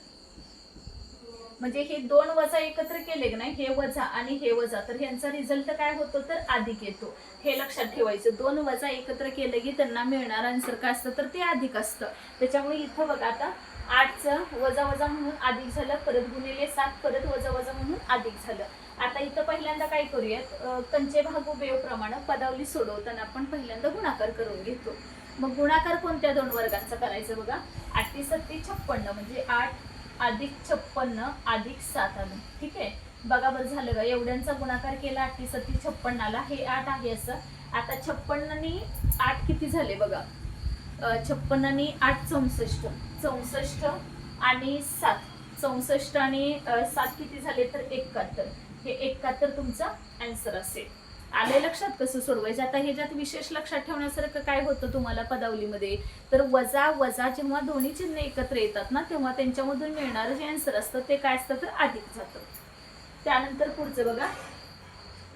[SPEAKER 1] म्हणजे हे दोन वजा एकत्र केले की नाही हे वजा आणि हे वजा तर ह्यांचा रिझल्ट काय होतो तर अधिक येतो. हे लक्षात ठेवायचं. दोन वजा एकत्र केले की त्यांना मिळणार आन्सर काय असतं तर ते अधिक असतं. त्याच्यामुळे इथं बघा आता 8चं वजा वजा म्हणून अधिक झालं परत गुणिले 7 परत वजा वजा म्हणून अधिक झालं. आता इथं पहिल्यांदा काय करूयात कंचे भागू बेव प्रमाणे पदावली सोडवताना आपण पहिल्यांदा गुणाकार करून घेतो. मग गुणाकार कोणत्या दोन वर्गांचा करायचं बघा 8 × 7 = 56 म्हणजे 8 अधिक 56 अधिक 7 आलं. ठीक आहे. बघा बरं झालं का एवढ्यांचा गुणाकार केला 8 × 7 = 56 आला. हे 8 आहे असं. आता 56 आणि 8 किती झाले बघा 56 आणि 8 64 64 आणि 7 64 आणि 7 किती झाले तर 71. हे 71 तुमचा आन्सर असेल. आले लक्षात कसं सोडवायचं. आता ह्याच्यात विशेष लक्षात ठेवण्यासारखं काय होतं तुम्हाला पदावलीमध्ये तर वजा वजा जेव्हा दोन्ही चिन्ह एकत्र येतात ना तेव्हा त्यांच्यामधून मिळणारं जे आन्सर असतं ते काय असतं तर अधिक जातं. त्यानंतर पुढचं बघा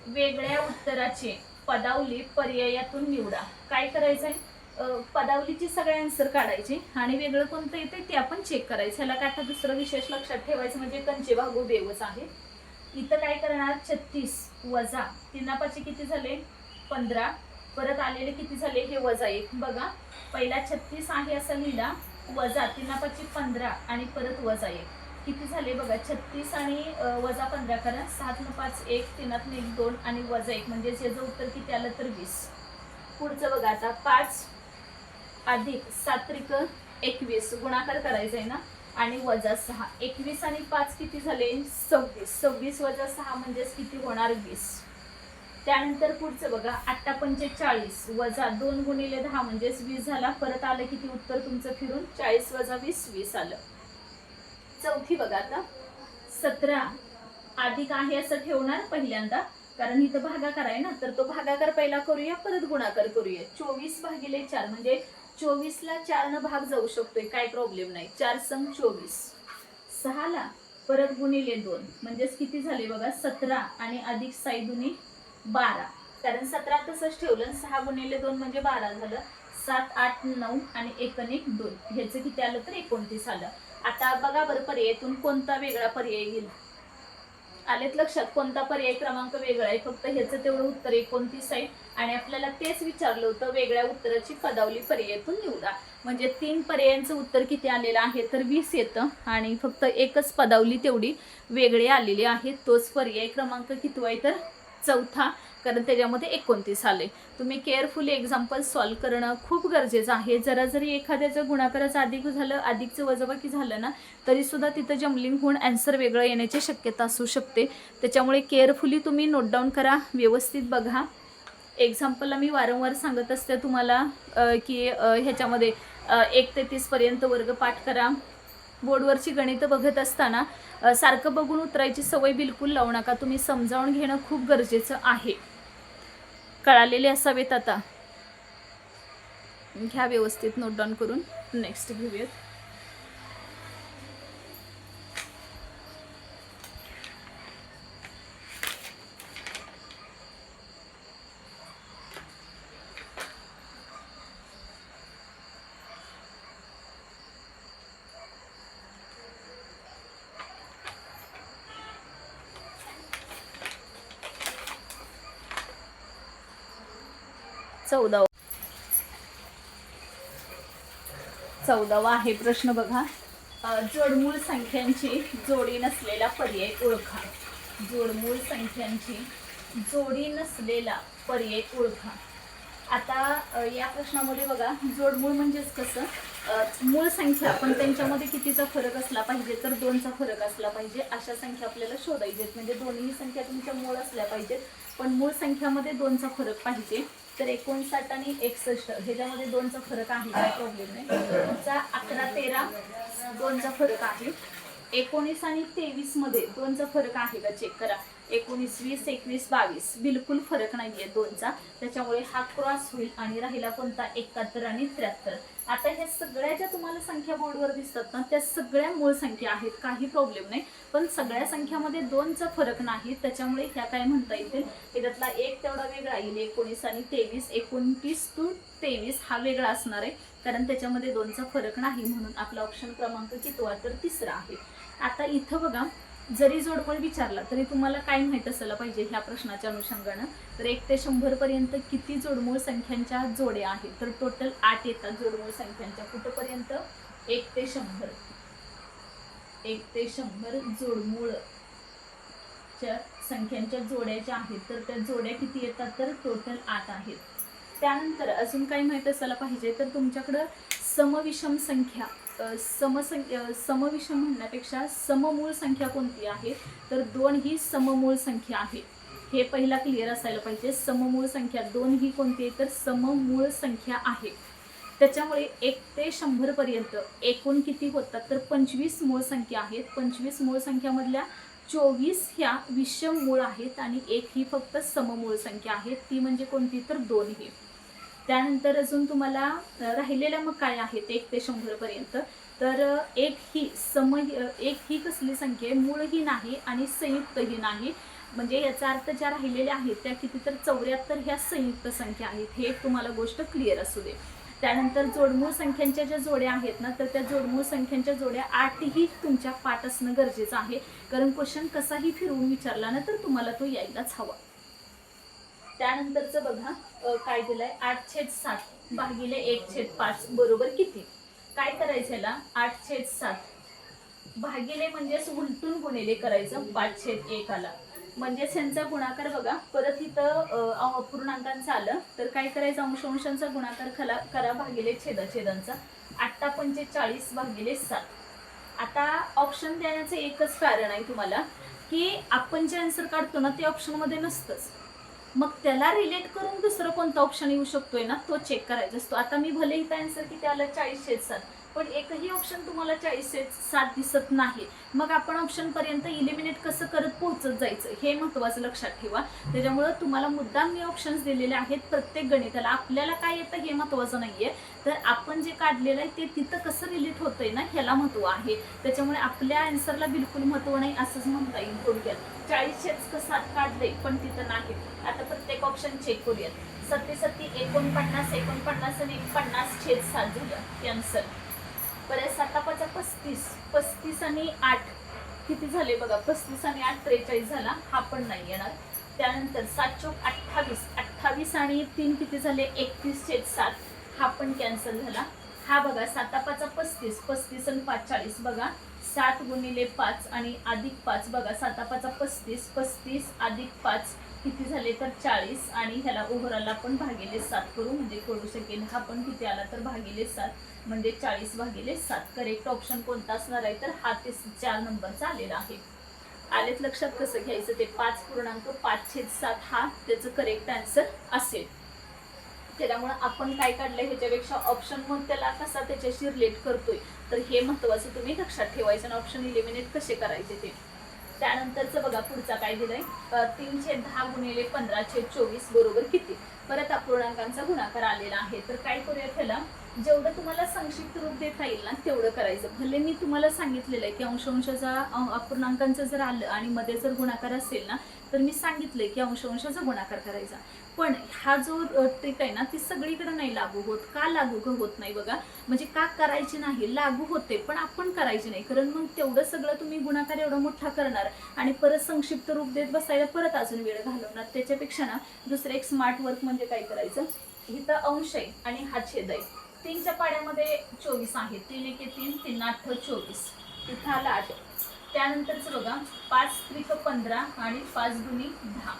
[SPEAKER 1] वेगळ्या उत्तराचे पदावली पर्यायातून निवडा. काय करायचंय पदावलीची सगळे आन्सर काढायचे आणि वेगळं कोणतं येते ते आपण चेक करायचं. ह्याला काय आता दुसरं विशेष लक्षात ठेवायचं म्हणजे कंचे भागू बेवच आहे. इथं काय करणार 36 वजा 3 किती झाले 15 परत आलेले किती झाले हे वजा 1. बघा पहिला 36 आहे असं लिहिला वजा 3 15 आणि परत वजा 1 किती झाले बघा 36 आणि वजा 15 करा 7 × 5 1 3 × 1 2 आणि वजा 1 म्हणजे याचं उत्तर किती आलं तर 20. पुढचं बघा आता 5 अधिक 7 × 21 गुणाकार करायचा आहे ना आणि वजा 6, 21 आणि 5 किती झाले 26, 26 वजा 6 म्हणजेच किती होणार 20. त्यानंतर पुढचं बघा 8 पंचे 40 वजा 2 गुणिले 10 म्हणजेच 20 झाला. परत आलं किती उत्तर तुमचं फिरून 40 वजा 20 20 आलं. चौथी बघा आता 17 अधिक आहे असं ठेवणार पहिल्यांदा, कारण इथं भागाकार आहे ना, तर तो भागाकार पहिला करूया परत गुणाकार करूया. 24 भागिले 4 म्हणजे 24 ला 4 न भाग जाऊ शकतोय, काय प्रॉब्लेम नाही. 4 संग 24. 6 ला परत गुणिले 2 म्हणजेच किती झाले बघा 17 आणि अधिक 6 दुनी 12, कारण 17 तसंच ठेवलं. 6 गुणिले 2 म्हणजे 12 झालं. 7 8 9 आणि 1 आणि 1 2 ह्याचं किती आलं तर 29 आलं. आता बघा बरं पर्यायातून कोणता वेगळा पर्याय येईल. आलेत लक्षात कोणता पर्याय क्रमांक वेगळा आहे, फक्त ह्याचं तेवढं उत्तर 29 आहे. आणि आपल्याला तेच विचारलं होतं वेगळ्या उत्तराची पदावली पर्यायातून निवडा. म्हणजे 3 पर्यायांचं उत्तर किती आलेलं आहे तर 20 येतं आणि फक्त एकच पदावली तेवढी वेगळी आलेली आहे. तोच पर्याय क्रमांक किती आहे तर चौथा, कारण त्याच्यामध्ये 29 आले. तुम्ही केअरफुली एक्झाम्पल सॉल्व्ह करणं खूप गरजेचं आहे. जरा जरी एखाद्याचं गुणाकाराचं अधिक झालं, अधिकचं वजाबाकी झालं ना, तरी सुद्धा तिथं जम्बलिंग होऊन आन्सर वेगळं येण्याची शक्यता असू शकते. त्याच्यामुळे केअरफुली तुम्ही नोट डाऊन करा, व्यवस्थित बघा. एक्झाम्पलला मी वारंवार सांगत असते तुम्हाला की ह्याच्यामध्ये 1 ते 30 पर्यंत वर्ग पाठ करा. बोर्डवरची गणितं बघत असताना सारखं बघून उतरायची सवय बिलकुल लावू नका. तुम्ही समजावून घेणं खूप गरजेचं आहे. कळालेले असावेत. आता घ्या व्यवस्थित नोट डाऊन करून. नेक्स्ट घेऊयात. चौदावा आहे प्रश्न बघा. जोडमूळ संख्यांची जोडी नसलेला पर्याय ओळखा. जोडमूळ संख्यांची जोडी नसलेला पर्याय ओळखा. आता या प्रश्नामध्ये बघा जोडमूळ म्हणजेच कसं, मूळ संख्या पण त्यांच्यामध्ये कितीचा फरक असला पाहिजे तर 2चा फरक असला पाहिजे. अशा संख्या आपल्याला शोधायच्या आहेत. म्हणजे दोन्ही संख्या तुमच्या मूळ असल्या पाहिजेत, पण मूळ संख्यामध्ये 2चा फरक पाहिजे. तर 59 आणि 61 ह्याच्यामध्ये 2चा फरक आहे, काय प्रॉब्लेम नाही. तुमचा 11 13 2चा फरक आहे. 19 आणि 23 मध्ये 2चा फरक आहे का चेक करा. 19 20 21 22 बिलकुल फरक नाहीये 2चा. त्याच्यामुळे हा क्रॉस होईल आणि राहिला कोणता 71 आणि 73. आता ह्या सगळ्या ज्या तुम्हाला संख्या बोर्डवर दिसतात ना, त्या सगळ्या मूळ संख्या आहेत, काही प्रॉब्लेम नाही. पण सगळ्या संख्यामध्ये 2चा फरक नाही, त्याच्यामुळे ह्या काय म्हणता येतील. त्याच्यातला एक तेवढा वेगळा येईल. 19 आणि 23 29 to 23 हा वेगळा असणार आहे, कारण त्याच्यामध्ये 2चा फरक नाही. म्हणून आपला ऑप्शन क्रमांक कितवा तर 3रा आहे. आता इथं बघा जरी जोडमूळ विचारला तरी तुम्हाला काय माहित असायला पाहिजे ह्या प्रश्नाच्या अनुषंगानं. तर 1 ते 100 पर्यंत किती जोडमूळ संख्यांच्या जोड्या आहेत तर टोटल 8 येतात जोडमूळ संख्यांच्या. कुठपर्यंत 1 ते 100. 1 ते 100 जोडमूळ संख्यांच्या जोड्या ज्या आहेत तर त्या जोड्या किती येतात तर टोटल 8 आहेत. त्यानंतर अजून काय माहित असायला पाहिजे तर तुमच्याकडं समविषम संख्या, समविषम म्हणण्यापेक्षा सममूळ संख्या कोणती आहे तर 2 ही सममूळ संख्या आहे. हे पहिला क्लिअर असायला पाहिजे. सममूळ संख्या 2 ही कोणती आहे तर सममूळ संख्या आहे. त्याच्यामुळे 1 ते 100 पर्यंत एकूण किती होतात तर 25 मूळ संख्या आहेत. 25 मूळ संख्यामधल्या 24 ह्या विषम मूळ आहेत आणि 1 ही फक्त सममूळ संख्या आहे. ती म्हणजे कोणती तर 2 ही. त्यानंतर अजून तुम्हाला राहिलेल्या मग काय आहेत 1 ते 100 पर्यंत तर 1 ही कसली संख्या आहे, मूळ ही नाही आणि संयुक्त ही नाही. म्हणजे याचा अर्थ ज्या राहिलेल्या आहेत त्या किती तर 74 ह्या संयुक्त संख्या आहेत. हे तुम्हाला गोष्ट क्लिअर असू दे. त्यानंतर जोडमूळ संख्यांच्या ज्या जोड्या आहेत ना तर त्या जोडमूळ संख्यांच्या जोड्या 8 ही तुमच्या पाठ असणं गरजेचं आहे, कारण क्वेश्चन कसाही फिरवून विचारला ना तर तुम्हाला तो यायलाच हवा. त्यानंतरचं बघा काय दिलंय 8/7 भागिले 1/5 बरोबर किती. काय करायचं याला 8/7 भागिले म्हणजेच उलटून गुणिले करायचं 5/1 आला. म्हणजेच ह्यांचा गुणाकार बघा परत इथं अपूर्णांकांचं आलं तर काय करायचं अंश-अंशांचा गुणाकार करा भागिले छेदाछेदांचा. 8 पंचे 40 भागिले 7 आता ऑप्शन देण्याचं एकच कारण आहे तुम्हाला, की आपण जे आन्सर काढतो ना ते ऑप्शन मध्ये नसतंच. मग त्याला रिलेट करून दुसरं कोणता ऑप्शन येऊ शकतोय ना तो चेक करायचा असतो. आता मी भले इथं आन्सर किती आलं 40/7, पण एकही ऑप्शन तुम्हाला 40/7 दिसत नाही. मग आपण ऑप्शन पर्यंत इलिमिनेट कसं करत पोहोचत जायचं हे महत्वाचं लक्षात ठेवा. त्याच्यामुळं तुम्हाला मुद्दाम मी ऑप्शन्स दिलेले आहेत प्रत्येक गणिताला. आपल्याला काय येतं हे महत्वाचं नाहीये, तर आपण जे काढलेलं आहे ते तिथं कसं रिलेट होतंय ना ह्याला महत्व आहे. त्याच्यामुळे आपल्या आन्सरला बिलकुल महत्व नाही असंच म्हणता येईल थोडक्यात. 40/7 काढले पण तिथं नाही. आता प्रत्येक ऑप्शन चेक करूयात. 37, 49, 49 आणि 50/7 झालं कॅन्सल. परत 7×5 35, 35 आणि 8 किती झाले बघा, 35 आणि 8 43 झाला, हा पण नाही येणार. त्यानंतर 7×4 28, 28 आणि 3 किती झाले 31/7, हा पण कॅन्सल झाला. हा बघा 7×5 35, 35 आणि 5 40 बघा, 7 × 5 आणि अधिक 5 बघा, 7×5 35, 35 अधिक 5 किती झाले तर 40 आणि ह्याला ओव्हरऑल आपण भागिले 7 करू म्हणजे कळू शकेल. हा पण किती आला तर भागिले 7 म्हणजे 40/7. करेक्ट ऑप्शन कोणता असणार आहे तर हा 4 नंबरचा आलेला आहे. आलेत लक्षात कसं घ्यायचं ते 5.5/7 हा त्याचं करेक्ट आन्सर असेल. त्याच्यामुळे आपण काय काढलंय ह्याच्यापेक्षा ऑप्शन मग त्याला कसा त्याच्याशी रिलेट करतोय तर हे महत्वाचं तुम्ही लक्षात ठेवायचं. आणि ऑप्शन इलिमिनेट कसे करायचे ते. त्यानंतरचं बघा पुढचा काय दिलंय 3/10 × 15/24 बरोबर किती. परत अपूर्णांकांचा गुणाकार आलेला आहे. तर काय करूया त्याला, जेवढं तुम्हाला संक्षिप्त रूप देता येईल ना तेवढं करायचं. भले मी तुम्हाला सांगितलेलं आहे की अंशाचा अपूर्णांकांचं जर आलं आणि मध्ये जर गुणाकार असेल ना तर मी सांगितलंय की अंशाचा गुणाकार करायचा. पण हा जो ट्रिक आहे ना ती सगळीकडे नाही लागू होत. का लागू होत नाही बघा, म्हणजे का करायची नाही, लागू होते पण आपण करायची नाही. कारण मग तेवढं सगळं तुम्ही गुणाकार एवढा मोठा करणार आणि परत संक्षिप्त रूप देत बसायला परत अजून वेळ घालवणार. त्याच्यापेक्षा ना दुसरं एक स्मार्ट वर्क म्हणजे काय करायचं, इथं अंश आहे आणि हा छेद आहे. 3च्या पाड्यामध्ये 24 आहे, 3×1 3, 3×8 24, इथं आला 8. त्यानंतरच बघा 5×3 15 आणि 5×10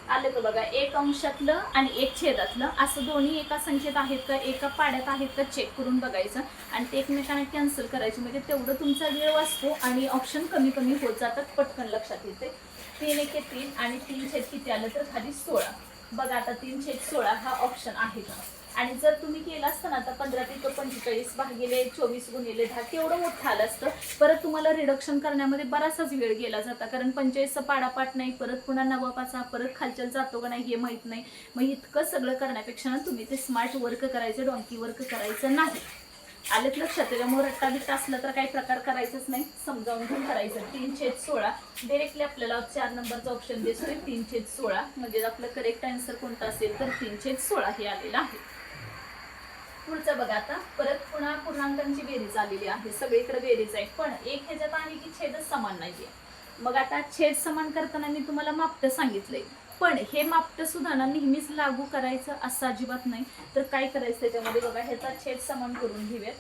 [SPEAKER 1] आलं का बघा. एक अंशातलं आणि एक छेदातलं असं दोन्ही एका संख्येत आहेत का एका पाड्यात आहेत का चेक करून बघायचं आणि ते एकमेकांना कॅन्सल करायचे. म्हणजे तेवढं तुमचा वेळ वाचतो आणि ऑप्शन कमी कमी होत जातात, पटकन लक्षात येते. 3×1 आणि 3 किती आलं तर खाली 16 बघा. आता 3/16 हा ऑप्शन आहे का. आणि जर तुम्ही केलं असतं ना तर 15×45 भागिले 24×10 केवढं मोठं आलं असतं. परत तुम्हाला रिडक्शन करण्यामध्ये बराचसाच वेळ गेला जाता, कारण 45चा पाडापाठ नाही, परत पुन्हा नवापाचा परत खालच्याला जातो का नाही हे माहित नाही. मग इतकं सगळं करण्यापेक्षा ना तुम्ही ते स्मार्ट वर्क करायचं, डॉंकी वर्क करायचं नाही. आलेत लक्षात. त्याच्यामुळे रट्टा बिट्टा असला तर काही प्रकार करायचंच नाही, समजावून घेऊन करायचं. 3/16 डायरेक्टली आपल्याला 4 नंबरचा ऑप्शन दिसतोय 3/16 म्हणजे आपलं करेक्ट आन्सर कोणता असेल तर 3/16 हे आलेलं आहे. पुढचं बघा आता परत पुन्हा पूर्णांकांची बेरीज आलेली आहे, सगळीकडे बेरीज आहे पण एक ह्याच्यात आहे की छेदच समान नाहीये. मग आता छेद समान करताना मी तुम्हाला मापटं सांगितलंय, पण हे मापटं सुद्धा ना नेहमीच लागू करायचं असं अजिबात नाही. तर काय करायचं त्याच्यामध्ये बघा, ह्याचा छेद समान करून घेऊयात.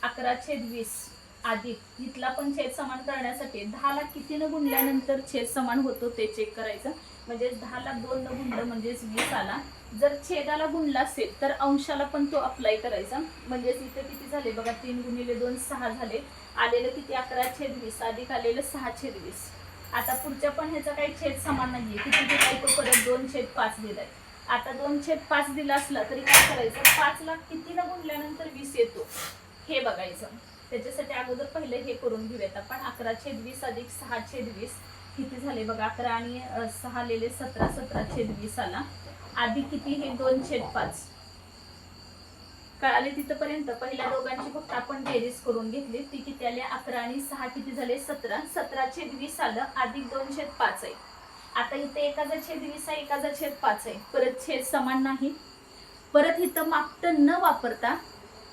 [SPEAKER 1] 11/20 अधिक इथला पण छेद समान करण्यासाठी 10ला कितीनं गुणल्यानंतर छेद समान होतो ते चेक करायचं. म्हणजे 10ला 2 न गुणलं म्हणजेच 20 आला. जर छेदाला गुणला असेल तर अंशाला पण तो अप्लाय करायचा. म्हणजेच इथे किती झाले बघा, 3×2 6 झाले. आलेलं किती 11/20 अधिक आलेलं 6/20. आता पुढच्या पण ह्याचा काही छेद समान नाहीये, किती दिलाय तो परत 2/5 दिलाय. आता 2/5 दिला असला तरी काय करायचं, 5ला कितीनं गुणल्यानंतर 20 येतो हे बघायचं. त्याच्यासाठी अगोदर पहिले हे करून घेऊयात आपण. 11/20 अधिक 6/20 किती झाले बघा, 11 आणि 6 आलेले 17, 17/20 आला. अधिक किती हे 2/5 कळाले तिथपर्यंत. पहिल्या दोघांची फक्त आपण बेरीज करून घेतली, ती किती आली 11 आणि 6 किती झाले 17, 17/20 आलं अधिक 2/5 आहे. आता इथे 1/20 आहे, 1/5 आहे. परत छेद समान नाही. परत इथं मापटं न वापरता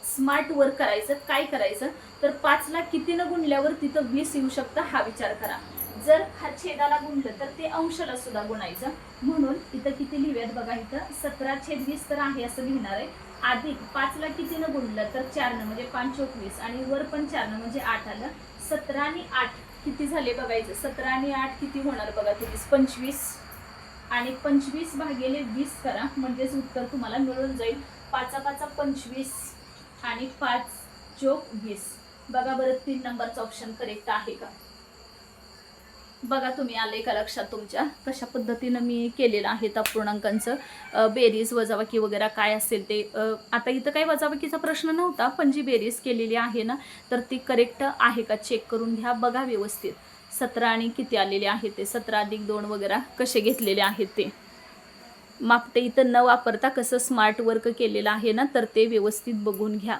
[SPEAKER 1] स्मार्ट वर्क करायचं. काय करायचं तर 5ला कितीनं गुणल्यावर तिथं 20 येऊ शकतं हा विचार करा. जर हा छेदाला गुणलं तर ते अंशाला सुद्धा गुणायचं. म्हणून इथं किती लिहूयात बघा, इथं 17/20 तर आहे असं लिहिणार आहे. अधिक 5ला कितीनं गुणलं तर 4नं म्हणजे 5×4 आणि वर पण 4नं म्हणजे 8 आलं. 17 आणि 8 किती झाले बघायचं. 17 आणि 8 किती होणार बघा, 25 आणि 25 भागिले 20 करा म्हणजेच उत्तर तुम्हाला मिळून जाईल. 5×5 25 आणि 5×4 20 बघा बरं 3 नंबरचा ऑप्शन करेक्ट आहे का? बघा तुम्ही आले का लक्षात तुमच्या कशा पद्धतीनं मी केलेलं आहे त्या पूर्णांकांचं बेरीज वजाबाकी वगैरे काय असेल ते. आता इथं काही वजाबाकीचा प्रश्न नव्हता, पण जी बेरीज केलेली आहे ना तर ती करेक्ट आहे का चेक करून घ्या, बघा व्यवस्थित. 17 आणि किती आलेले आहे ते 17 अधिक 2 वगैरे कसे घेतलेले आहेत ते. मापटे इथं न वापरता कसं स्मार्ट वर्क केलेलं आहे ना तर ते व्यवस्थित बघून घ्या.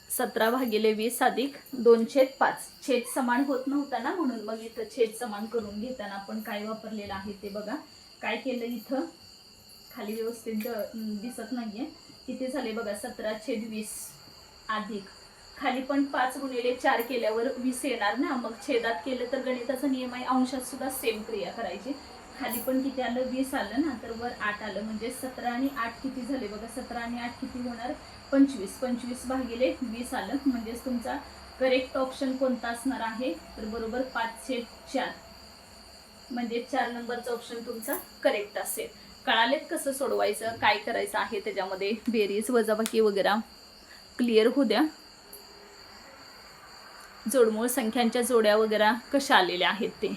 [SPEAKER 1] सतरा भागिले 20 अधिक 2/5 छेद समान होत नव्हता ना, म्हणून मग इथं छेद समान करून घेताना आपण काय वापरलेलं आहे ते बघा. काय केलं इथं खाली व्यवस्थित दिसत नाहीये किती झाले बघा 17/20 अधिक खाली पण 5 गुणिले 4 केल्यावर 20 येणार ना, मग छेदात केलं तर गणिताचा नियम आहे अंशात सुद्धा सेम क्रिया करायची. खाली पण किती आलं 20 आलं ना, तर वर 8 आलं, म्हणजे 17 आणि 8 किती झाले बघा. 17 आणि 8 किती होणार 25. 25 भागिले 20 आलं, म्हणजेच तुमचा करेक्ट ऑप्शन कोणता असणार आहे तर बरोबर 5/4 म्हणजे 4 नंबरचा ऑप्शन तुमचा करेक्ट असेल. कळालेत कसं सोडवायचं, काय करायचं आहे त्याच्यामध्ये बेरीज वजाबाकी वगैरे क्लिअर होऊ द्या. जोडमूळ संख्यांच्या जोड्या वगैरे कशा आलेल्या आहेत ते.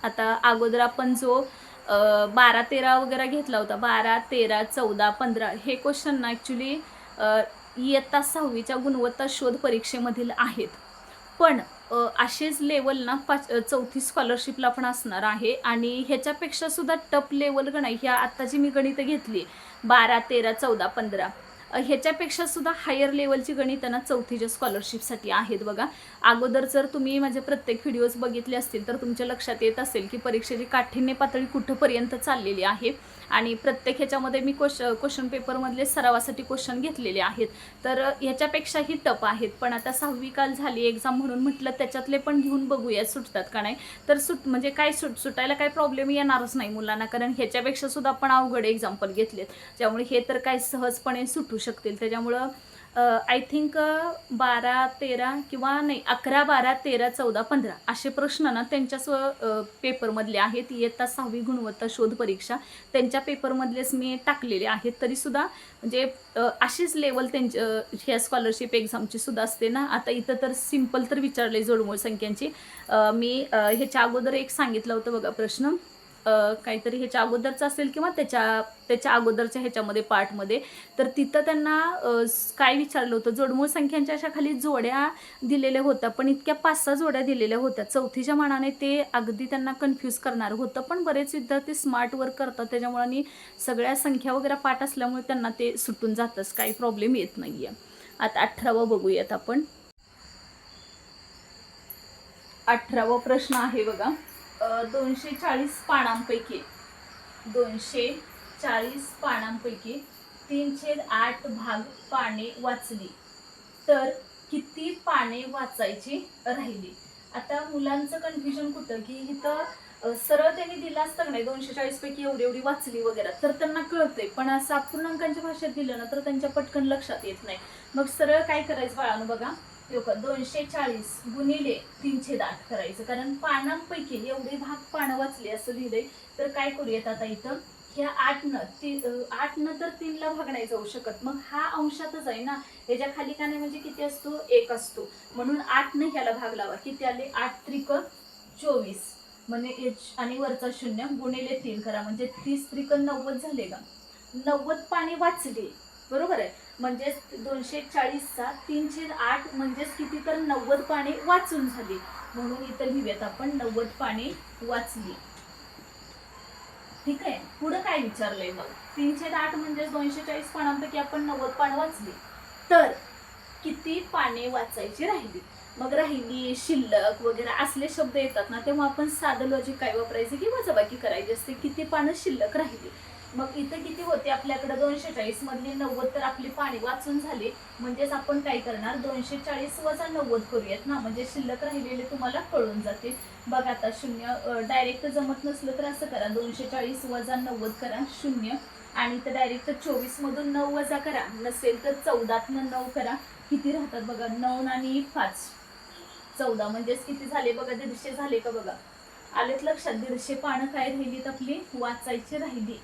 [SPEAKER 1] आता अगोदर आपण जो 12, 13 वगैरे घेतला होता, 12, 13, 14, 15 हे क्वेश्चन ना ॲक्च्युली इयत्ता 6वीच्या गुणवत्ता शोध परीक्षेमधील आहेत. पण असेच लेवल ना 4थी स्कॉलरशिपला पण असणार आहे, आणि ह्याच्यापेक्षा सुद्धा टप लेवल गणाई ह्या आत्ता जी मी गणितं घेतली 12, 13, 14, 15 ह्याच्यापेक्षा सुद्धा हायर लेवलची गणितं ना 4थीच्या स्कॉलरशिपसाठी आहेत बघा. अगोदर जर तुम्ही माझे प्रत्येक व्हिडिओज बघितले असतील तर तुमच्या लक्षात येत असेल की परीक्षेची काठिण्य पातळी कुठंपर्यंत चाललेली आहे, आणि प्रत्येक ह्याच्यामध्ये मी क्वेश्चन पेपरमधले सरावासाठी क्वेश्चन घेतलेले आहेत. तर ह्याच्यापेक्षाही टप आहेत. पण आता 6वी काल झाली एक्झाम म्हणून म्हटलं त्याच्यातले पण घेऊन बघूया सुटतात का नाही. तर म्हणजे काय सुटायला काय प्रॉब्लेम येणारच नाही मुलांना, कारण ह्याच्यापेक्षा सुद्धा आपण अवघड एक्झाम्पल घेतलेत, त्यामुळे हे तर काय सहजपणे सुटू शकतील. त्याच्यामुळं आय थिंक 12, 13 किंवा नाही 11, 12, 13, 14, 15 असे प्रश्न ना त्यांच्याच पेपरमधले आहेत. इयत्ता 6वी गुणवत्ता शोध परीक्षा त्यांच्या पेपरमधलेच मी टाकलेले आहेत. तरीसुद्धा म्हणजे अशीच लेवल त्यांच्या ह्या स्कॉलरशिप एक्झामची सुद्धा असते ना. आता इथं तर सिम्पल तर विचारले जोडमूळ संख्यांची. मी ह्याच्या अगोदर एक सांगितलं होतं बघा प्रश्न, काहीतरी ह्याच्या अगोदरचं असेल किंवा त्याच्या अगोदरच्या ह्याच्यामध्ये पार्टमध्ये, तर तिथं त्यांना काय विचारलं होतं, जोडमूळ संख्यांच्या अशा खाली जोड्या दिलेल्या होत्या, पण इतक्या 5-6 जोड्या दिलेल्या होत्या. 4थीच्या मानाने ते अगदी त्यांना कन्फ्यूज करणार होतं, पण बरेच विद्यार्थी स्मार्ट वर्क करतात त्याच्यामुळे, आणि सगळ्या संख्या वगैरे पाठ असल्यामुळे त्यांना ते सुटून जातंच, काही प्रॉब्लेम येत नाही आहे. आता 18वा बघूयात आपण. 18वा प्रश्न आहे बघा. 240 पानांपैकी 3/8 भाग पाने वाचली तर किती पाने वाचायची राहिली. आता मुलांचं कन्फ्युजन कुठं की इथं सरळ त्यांनी दिलं असतं नाही 240 पैकी एवढी वाचली वगैरे तर त्यांना कळतंय, पण असं अपूर्णांकांच्या भाषेत दिलं ना तर त्यांच्या पटकन लक्षात येत नाही. मग सरळ काय करायचं बाळानं बघा, 240 गुणिले 3/8 करायचं, कारण पानांपैकी एवढे भाग पानं वाचले असं लिहिलंय. तर काय करूयात आता इथं ह्या 8 तर 3ला भाग नाही जाऊ शकत, मग हा अंशातच आहे ना, याच्या खाली का नाही म्हणजे किती असतो 1 असतो, म्हणून 8 ह्याला भाग लावा. किती आले 8 त्रिक 24 म्हणजे आणि वरचा 0 गुणिले 3 करा, म्हणजे 30 त्रिक 90 झाले का. 90 पाने वाचले बरोबर आहे, म्हणजे 240चा 3/8 म्हणजेच किती तर 90 पाने वाचून झाली, म्हणून इथं लिहूयात आपण 90 पाने वाचली. ठीक आहे. पुढे काय विचारलंय मग 3/8 म्हणजे 240 पानांपैकी आपण 90 पानं वाचली तर किती पाने वाचायची राहिली. मग राहिली शिल्लक वगैरे असले शब्द येतात ना तेव्हा आपण साधं लॉजिक काय वापरायचं की वजाबाकी करायची असते. किती पानं शिल्लक राहिली, मग इथं किती होते आपल्याकडे 240 मधली 90 तर आपली पाने वाचून झाली, म्हणजेच आपण काय करणार 240 वजा 90 करूयात ना, म्हणजे शिल्लक राहिलेले तुम्हाला कळून जाते. बघा आता 0 डायरेक्ट जमत नसलं तर असं करा 240 वजा 90 करा 0, आणि इथं डायरेक्ट 24 मधून 9 वजा करा, नसेल तर 14तनं 9 करा. किती राहतात बघा 9 आणि 5 14, म्हणजेच किती झाले बघा 150 झाले का बघा. आलेत लक्षात. 150 पानं काय राहिलीत आपली वाचायची राहिली.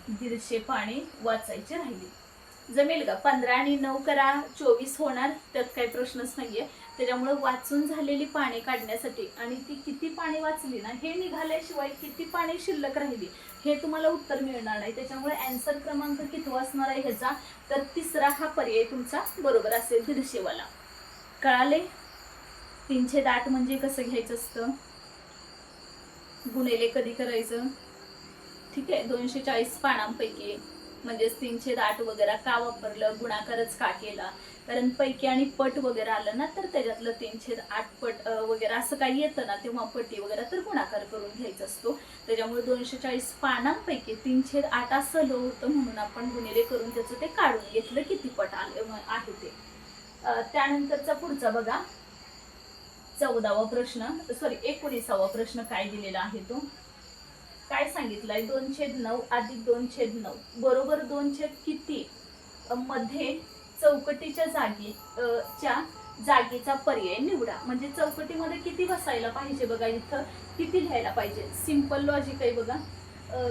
[SPEAKER 1] 150 पाने वाचायची राहिली. जमेल का? 15 आणि 9 करा 24 होणार, त्यात काही प्रश्नच नाहीये. त्याच्यामुळे वाचून झालेली पाने काढण्यासाठी आणि ती किती पाने वाचली ना हे निघाल्याशिवाय किती पाने शिल्लक राहिली हे तुम्हाला उत्तर मिळणार नाही. त्याच्यामुळे आन्सर क्रमांक किती वाचणार आहे ह्याचा, तर तिसरा हा पर्याय तुमचा बरोबर असेल 150 वाला. कळाले? 3/8 म्हणजे कसं घ्यायचं असतं, गुणिले कधी करायचं, ठीक आहे. 240 पानांपैकी म्हणजेच 3/8 वगैरे का वापरलं, गुणाकारच का केला, कारण पैकी आणि पट वगैरे आलं ना तर त्याच्यातलं 3/8 पट वगैरे असं काही येतं ना तेव्हा पटी वगैरे तर गुणाकार करून घ्यायचा असतो. त्याच्यामुळे 240 पानांपैकी 3/8 असं होतं म्हणून आपण गुणिले करून त्याचं ते काढून घेतलं किती पट आले आहे ते. त्यानंतरचा पुढचा बघा 14वा प्रश्न, सॉरी 19वा प्रश्न काय दिलेला आहे तो, काय सांगितलंय 2/9 अधिक 2/9 बरोबर 2 किती मध्ये चौकटीच्या जागेचा पर्याय निवडा. म्हणजे चौकटीमध्ये किती बसायला पाहिजे बघा, इथं किती लिहायला पाहिजे. सिंपल लॉजिक आहे बघा.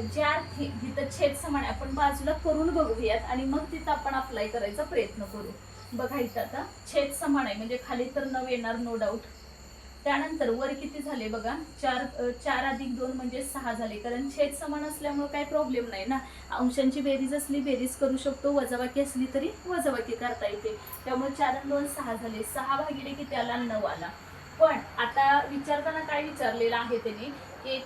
[SPEAKER 1] ज्या अर्थी इथं छेद समान आपण बाजूला करून बघूयात आणि मग तिथं आपण अप्लाय करायचा प्रयत्न करू. बघा इथं आता छेद समान आहे म्हणजे खाली तर 9 येणार नो डाऊट. त्यानंतर वर किती झाले बघा, 4 अधिक 2 म्हणजे 6 झाले, कारण छेद समान असल्यामुळे काही प्रॉब्लेम नाही ना. अंशांची बेरीज असली बेरीज करू शकतो, वजाबाकी असली तरी वजाबाकी करता येते. त्यामुळे 4 आणि 2 6 झाले. 6 भागिले किती आला, 9 आला. पण आता विचारताना काय विचारलेलं आहे त्यांनी की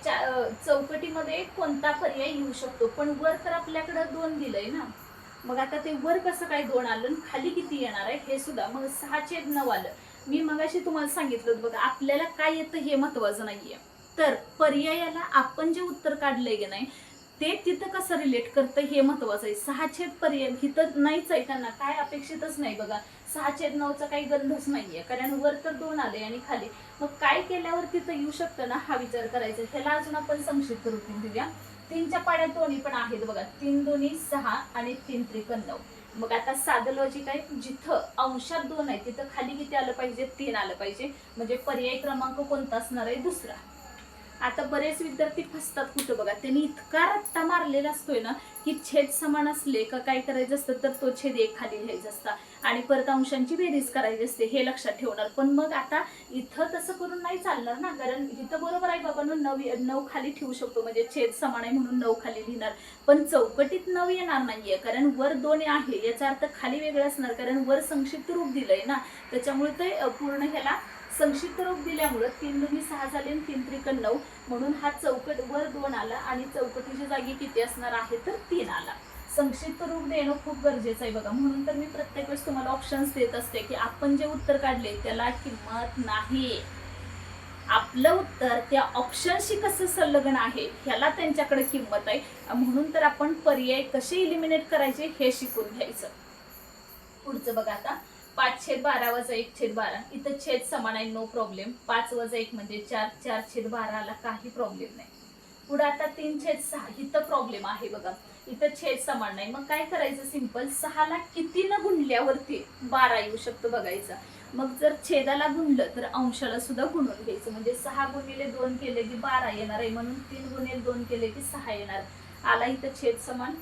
[SPEAKER 1] चौकटीमध्ये कोणता पर्याय येऊ शकतो, पण वर तर आपल्याकडे 2 दिलंय ना. मग आता ते वर कसं काय 2 आलं, खाली किती येणार आहे हे सुद्धा. मग 6/9 आलं. मी मगाशी तुम्हाला सांगितलं बघा, आपल्याला काय येतं हे महत्वाचं नाहीये, तर पर्यायाला आपण जे उत्तर काढलंय की नाही ते तिथं कसं रिलेट करतं हे महत्वाचं आहे. 6 पर्याय इथं नाहीच आहे, त्यांना काय अपेक्षितच नाही बघा. 6/9चा काही गंधच नाहीये, कारण वर तर 2 आले आणि खाली मग काय केल्यावर तिथं येऊ शकतं ना हा विचार करायचा. ह्याला अजून आपण संक्षिप्त रूपाने दिल्या. 3च्या पाड्यात दोन्ही पण आहेत बघा, 3 दोन्ही 6 आणि 3 त्रिक 9. मग आता साधं लॉजिक आहे, जिथं अंशात 2 आहे तिथं खाली किती आलं पाहिजे, 3 आलं पाहिजे. म्हणजे पर्याय क्रमांक कोणता असणार आहे, दुसरा. आता बरेच विद्यार्थी फसतात कुठं बघा, त्यांनी इतका रट्टा मारलेला असतोय ना की छेद समान असले का काय करायचं असतं तर तो छेद 1 खाली लिहायचा असता आणि परत अंशांची बेरीज करायची असते, हे लक्षात ठेवणार. पण मग आता इथं तसं करून नाही चालणार ना, कारण इथं बरोबर आहे बाबा 9 खाली ठेवू शकतो म्हणजे छेद समान आहे म्हणून 9 खाली लिहिणार. पण चौकटीत 9 येणार नाहीये, कारण वर 2 आहे याचा अर्थ खाली वेगळं असणार, कारण वर संक्षिप्त रूप दिलंय ना. त्याच्यामुळे ते पूर्ण ह्याला संक्षिप्त रूप दिल्यामुळे 3 दोन्ही 6 झाले आणि 3 त्रिक 9 म्हणून हा चौकट वर 2 आला आणि चौकटीच्या जागी किती असणार आहे तर 3 आला. संक्षिप्त रूप देणं खूप गरजेचं आहे बघा. म्हणून तर मी प्रत्येक वेळेस तुम्हाला ऑप्शन्स देत असते की आपण जे उत्तर काढले त्याला किंमत नाही, आपलं उत्तर त्या ऑप्शनशी कसं संलग्न आहे ह्याला त्यांच्याकडे किंमत आहे. म्हणून तर आपण पर्याय कसे इलिमिनेट करायचे हे शिकून घ्यायचं. पुढचं बघा आता 5/12 वजा 1/12 इथं छेद समान आहे, नो प्रॉब्लेम. 5 वजा 1 म्हणजे 4, 4/12 आला, काही प्रॉब्लेम नाही. पुढे आता 3/6 इथं प्रॉब्लेम आहे बघा, इथं छेद समान नाही. मग काय करायचं, सिंपल 6ला किती न गुणल्यावरती 12 येऊ शकतो बघायचा. मग जर छेदाला गुणलं तर अंशाला सुद्धा गुणून घ्यायचं, म्हणजे 6 गुणिले 2 केले की 12 येणार आहे, म्हणून 3 गुणिले 2 केले की 6 येणार. आला इथं छेद समान.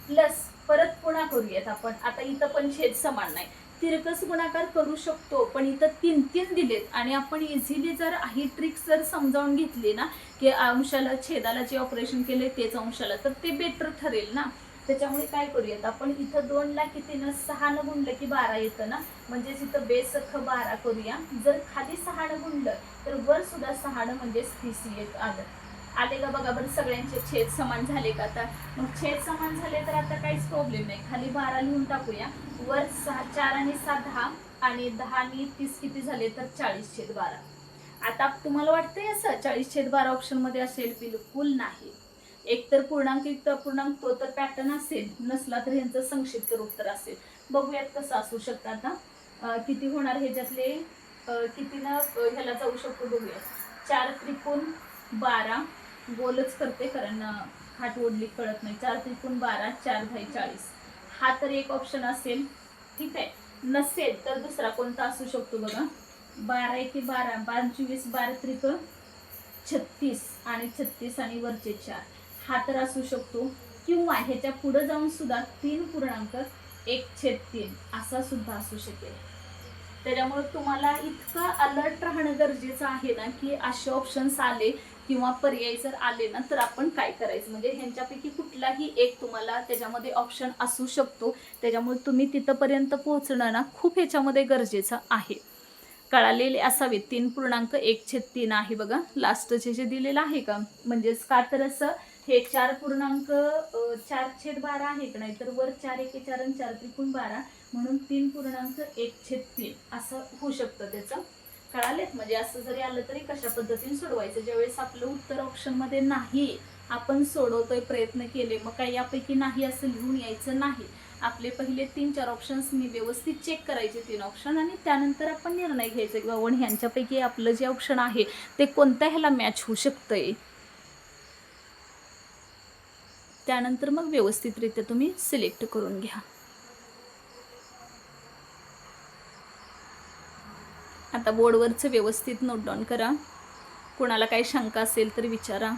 [SPEAKER 1] प्लस परत पुन्हा करूयात आपण, आता इथं पण छेद समान नाही, तिरकस गुणाकार करू शकतो, पण इथं 3 दिलेत आणि आपण इझिली जर ही ट्रिक जर समजावून घेतली ना की अंशाला छेदाला जे ऑपरेशन केले तेच अंशाला, तर ते बेटर ठरेल ना. त्याच्यामुळे काय करूयात आपण, इथं 2ला किती न 6 गुणलं की 12 येतं ना, म्हणजे इथं बेस 12 करूया. जर खाली 6 गुणलं तर वर सुद्धा 6 म्हणजे 30 येत आले का बघा. बरं सगळ्यांचे छेद समान झाले का, आता मग छेद समान झाले तर आता काहीच प्रॉब्लेम नाही, खाली 12 लिहून टाकूया. वर 4 आणि 7 10 आणि 10 आणि 30 किती झाले तर 40/12. आता तुम्हाला वाटतंय असं 40/12 ऑप्शन मध्ये असेल, बिलकुल नाही. एक तर पूर्णांक युक्त अपूर्णांक तो तर पॅटर्न असेल, नसला तर यांचं संक्षिप्त रूप तर असेल. बघूयात कसं असू शकतं. आता किती होणार ह्याच्यातले, किती ना ह्याला जाऊ शकतो बघूया. 4 त्रिकोण 12 गोलच करते कारण खाट ओढली कळत नाही. 4 त्रिकोण 12 4 10 40 हा तर एक ऑप्शन असेल, ठीक आहे. नसेल तर दुसरा कोणता असू शकतो बघा. 12 एके 12 25 12 त्रिक 36 आणि 36 आणि वरचे 4 हा तर असू शकतो. किंवा ह्याच्या पुढे जाऊन सुद्धा 3.1/3 असा सुद्धा असू शकेल. त्याच्यामुळे तुम्हाला इतकं अलर्ट राहणं गरजेचं आहे ना की असे ऑप्शन्स आले किंवा पर्याय जर आले ना तर आपण काय करायचं, म्हणजे ह्यांच्यापैकी कुठलाही एक तुम्हाला त्याच्यामध्ये ऑप्शन असू शकतो. त्याच्यामुळे तुम्ही तिथंपर्यंत पोहोचणं ना खूप ह्याच्यामध्ये गरजेचं आहे. कळालेले असावे. 3.1/3 आहे बघा लास्टचे जे दिलेलं आहे का, म्हणजेच का तर असं हे 4.4/12 आहे का नाही, तर वर 4 एके 4 आणि 4 त्रिकोण 12 म्हणून 3.1/3 असं होऊ शकतं त्याचं. कळालेत, म्हणजे असं जरी आलं तरी कशा पद्धतीने सोडवायचं. ज्यावेळेस आपलं उत्तर ऑप्शन मध्ये नाही, आपण सोडवतोय, प्रयत्न केले, मग काही यापैकी नाही असं लिहून यायचं नाही. आपले पहिले 3-4 ऑप्शन्स मी व्यवस्थित चेक करायचे 3 ऑप्शन, आणि त्यानंतर आपण निर्णय घ्यायचा की बाबा ह्यांच्यापैकी आपलं जे ऑप्शन आहे ते कोणत्या ह्याला मॅच होऊ शकतंय. त्यानंतर मग व्यवस्थितरित्या तुम्ही सिलेक्ट करून घ्या. आता बोर्डवरचं व्यवस्थित नोट डाऊन करा. कोणाला काही शंका असेल तर विचारा.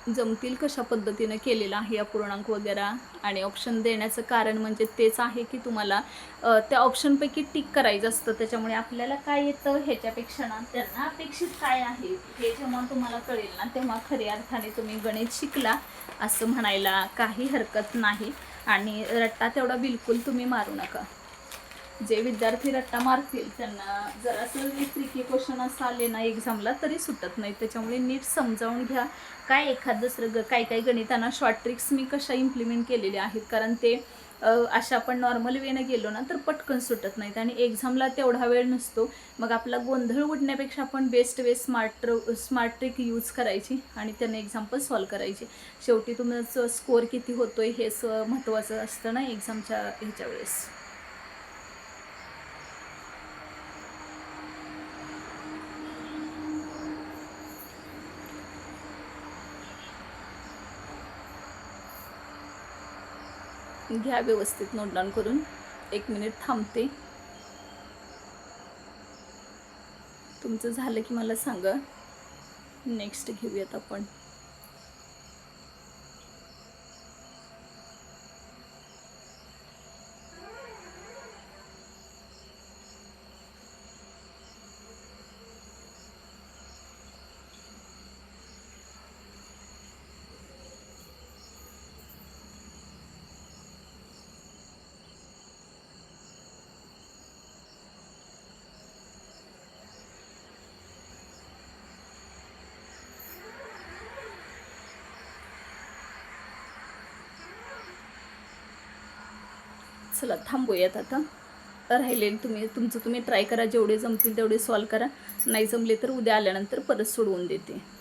[SPEAKER 1] जमतील कशा पद्धतीने केलेला आहे अपूर्णांक वगैरे. आणि ऑप्शन देण्याचं कारण म्हणजे तेच आहे की तुम्हाला त्या ऑप्शनपैकी टिक करायचं असतं. त्याच्यामुळे आपल्याला काय येतं ह्याच्यापेक्षा ना त्यांना अपेक्षित काय आहे हे जेव्हा तुम्हाला कळेल ना तेव्हा खऱ्या अर्थाने तुम्ही गणित शिकला असं म्हणायला काही हरकत नाही. आणि रट्टा तेवढा बिलकुल तुम्ही मारू नका. जे विद्यार्थी रट्टा मारतील त्यांना जरासं ट्रिकी क्वेश्चन असं आले ना एक्झामला तरी सुटत नाही. त्याच्यामुळे नीट समजावून घ्या. काय एखाद दुसरं काही गणितांना शॉर्ट ट्रिक्स मी कशा इम्प्लिमेंट केलेल्या आहेत, कारण ते अशा आपण नॉर्मल वेनं गेलो ना तर पटकन सुटत नाहीत आणि एक्झामला तेवढा वेळ नसतो. मग आपला गोंधळ उडण्यापेक्षा आपण best way smart trick use करायची आणि त्यांना एक्झाम्पल सॉल्व करायची. शेवटी तुमचं स्कोअर किती होतोय हेच महत्त्वाचं असतं ना एक्झामच्या ह्याच्या वेळेस. घ्या व्यवस्थित नोट डाऊन करून. 1 मिनिट थांबते. तुमचं झालं की मला सांगा. नेक्स्ट घेऊयात आपण. चला थांबूयात आता. राहिले तुमचं तुम्ही ट्राय करा. जेवढे जमतील तेवढे सॉल्व करा. नाही जमले तर उद्या आल्यानंतर परत सोडवून देते.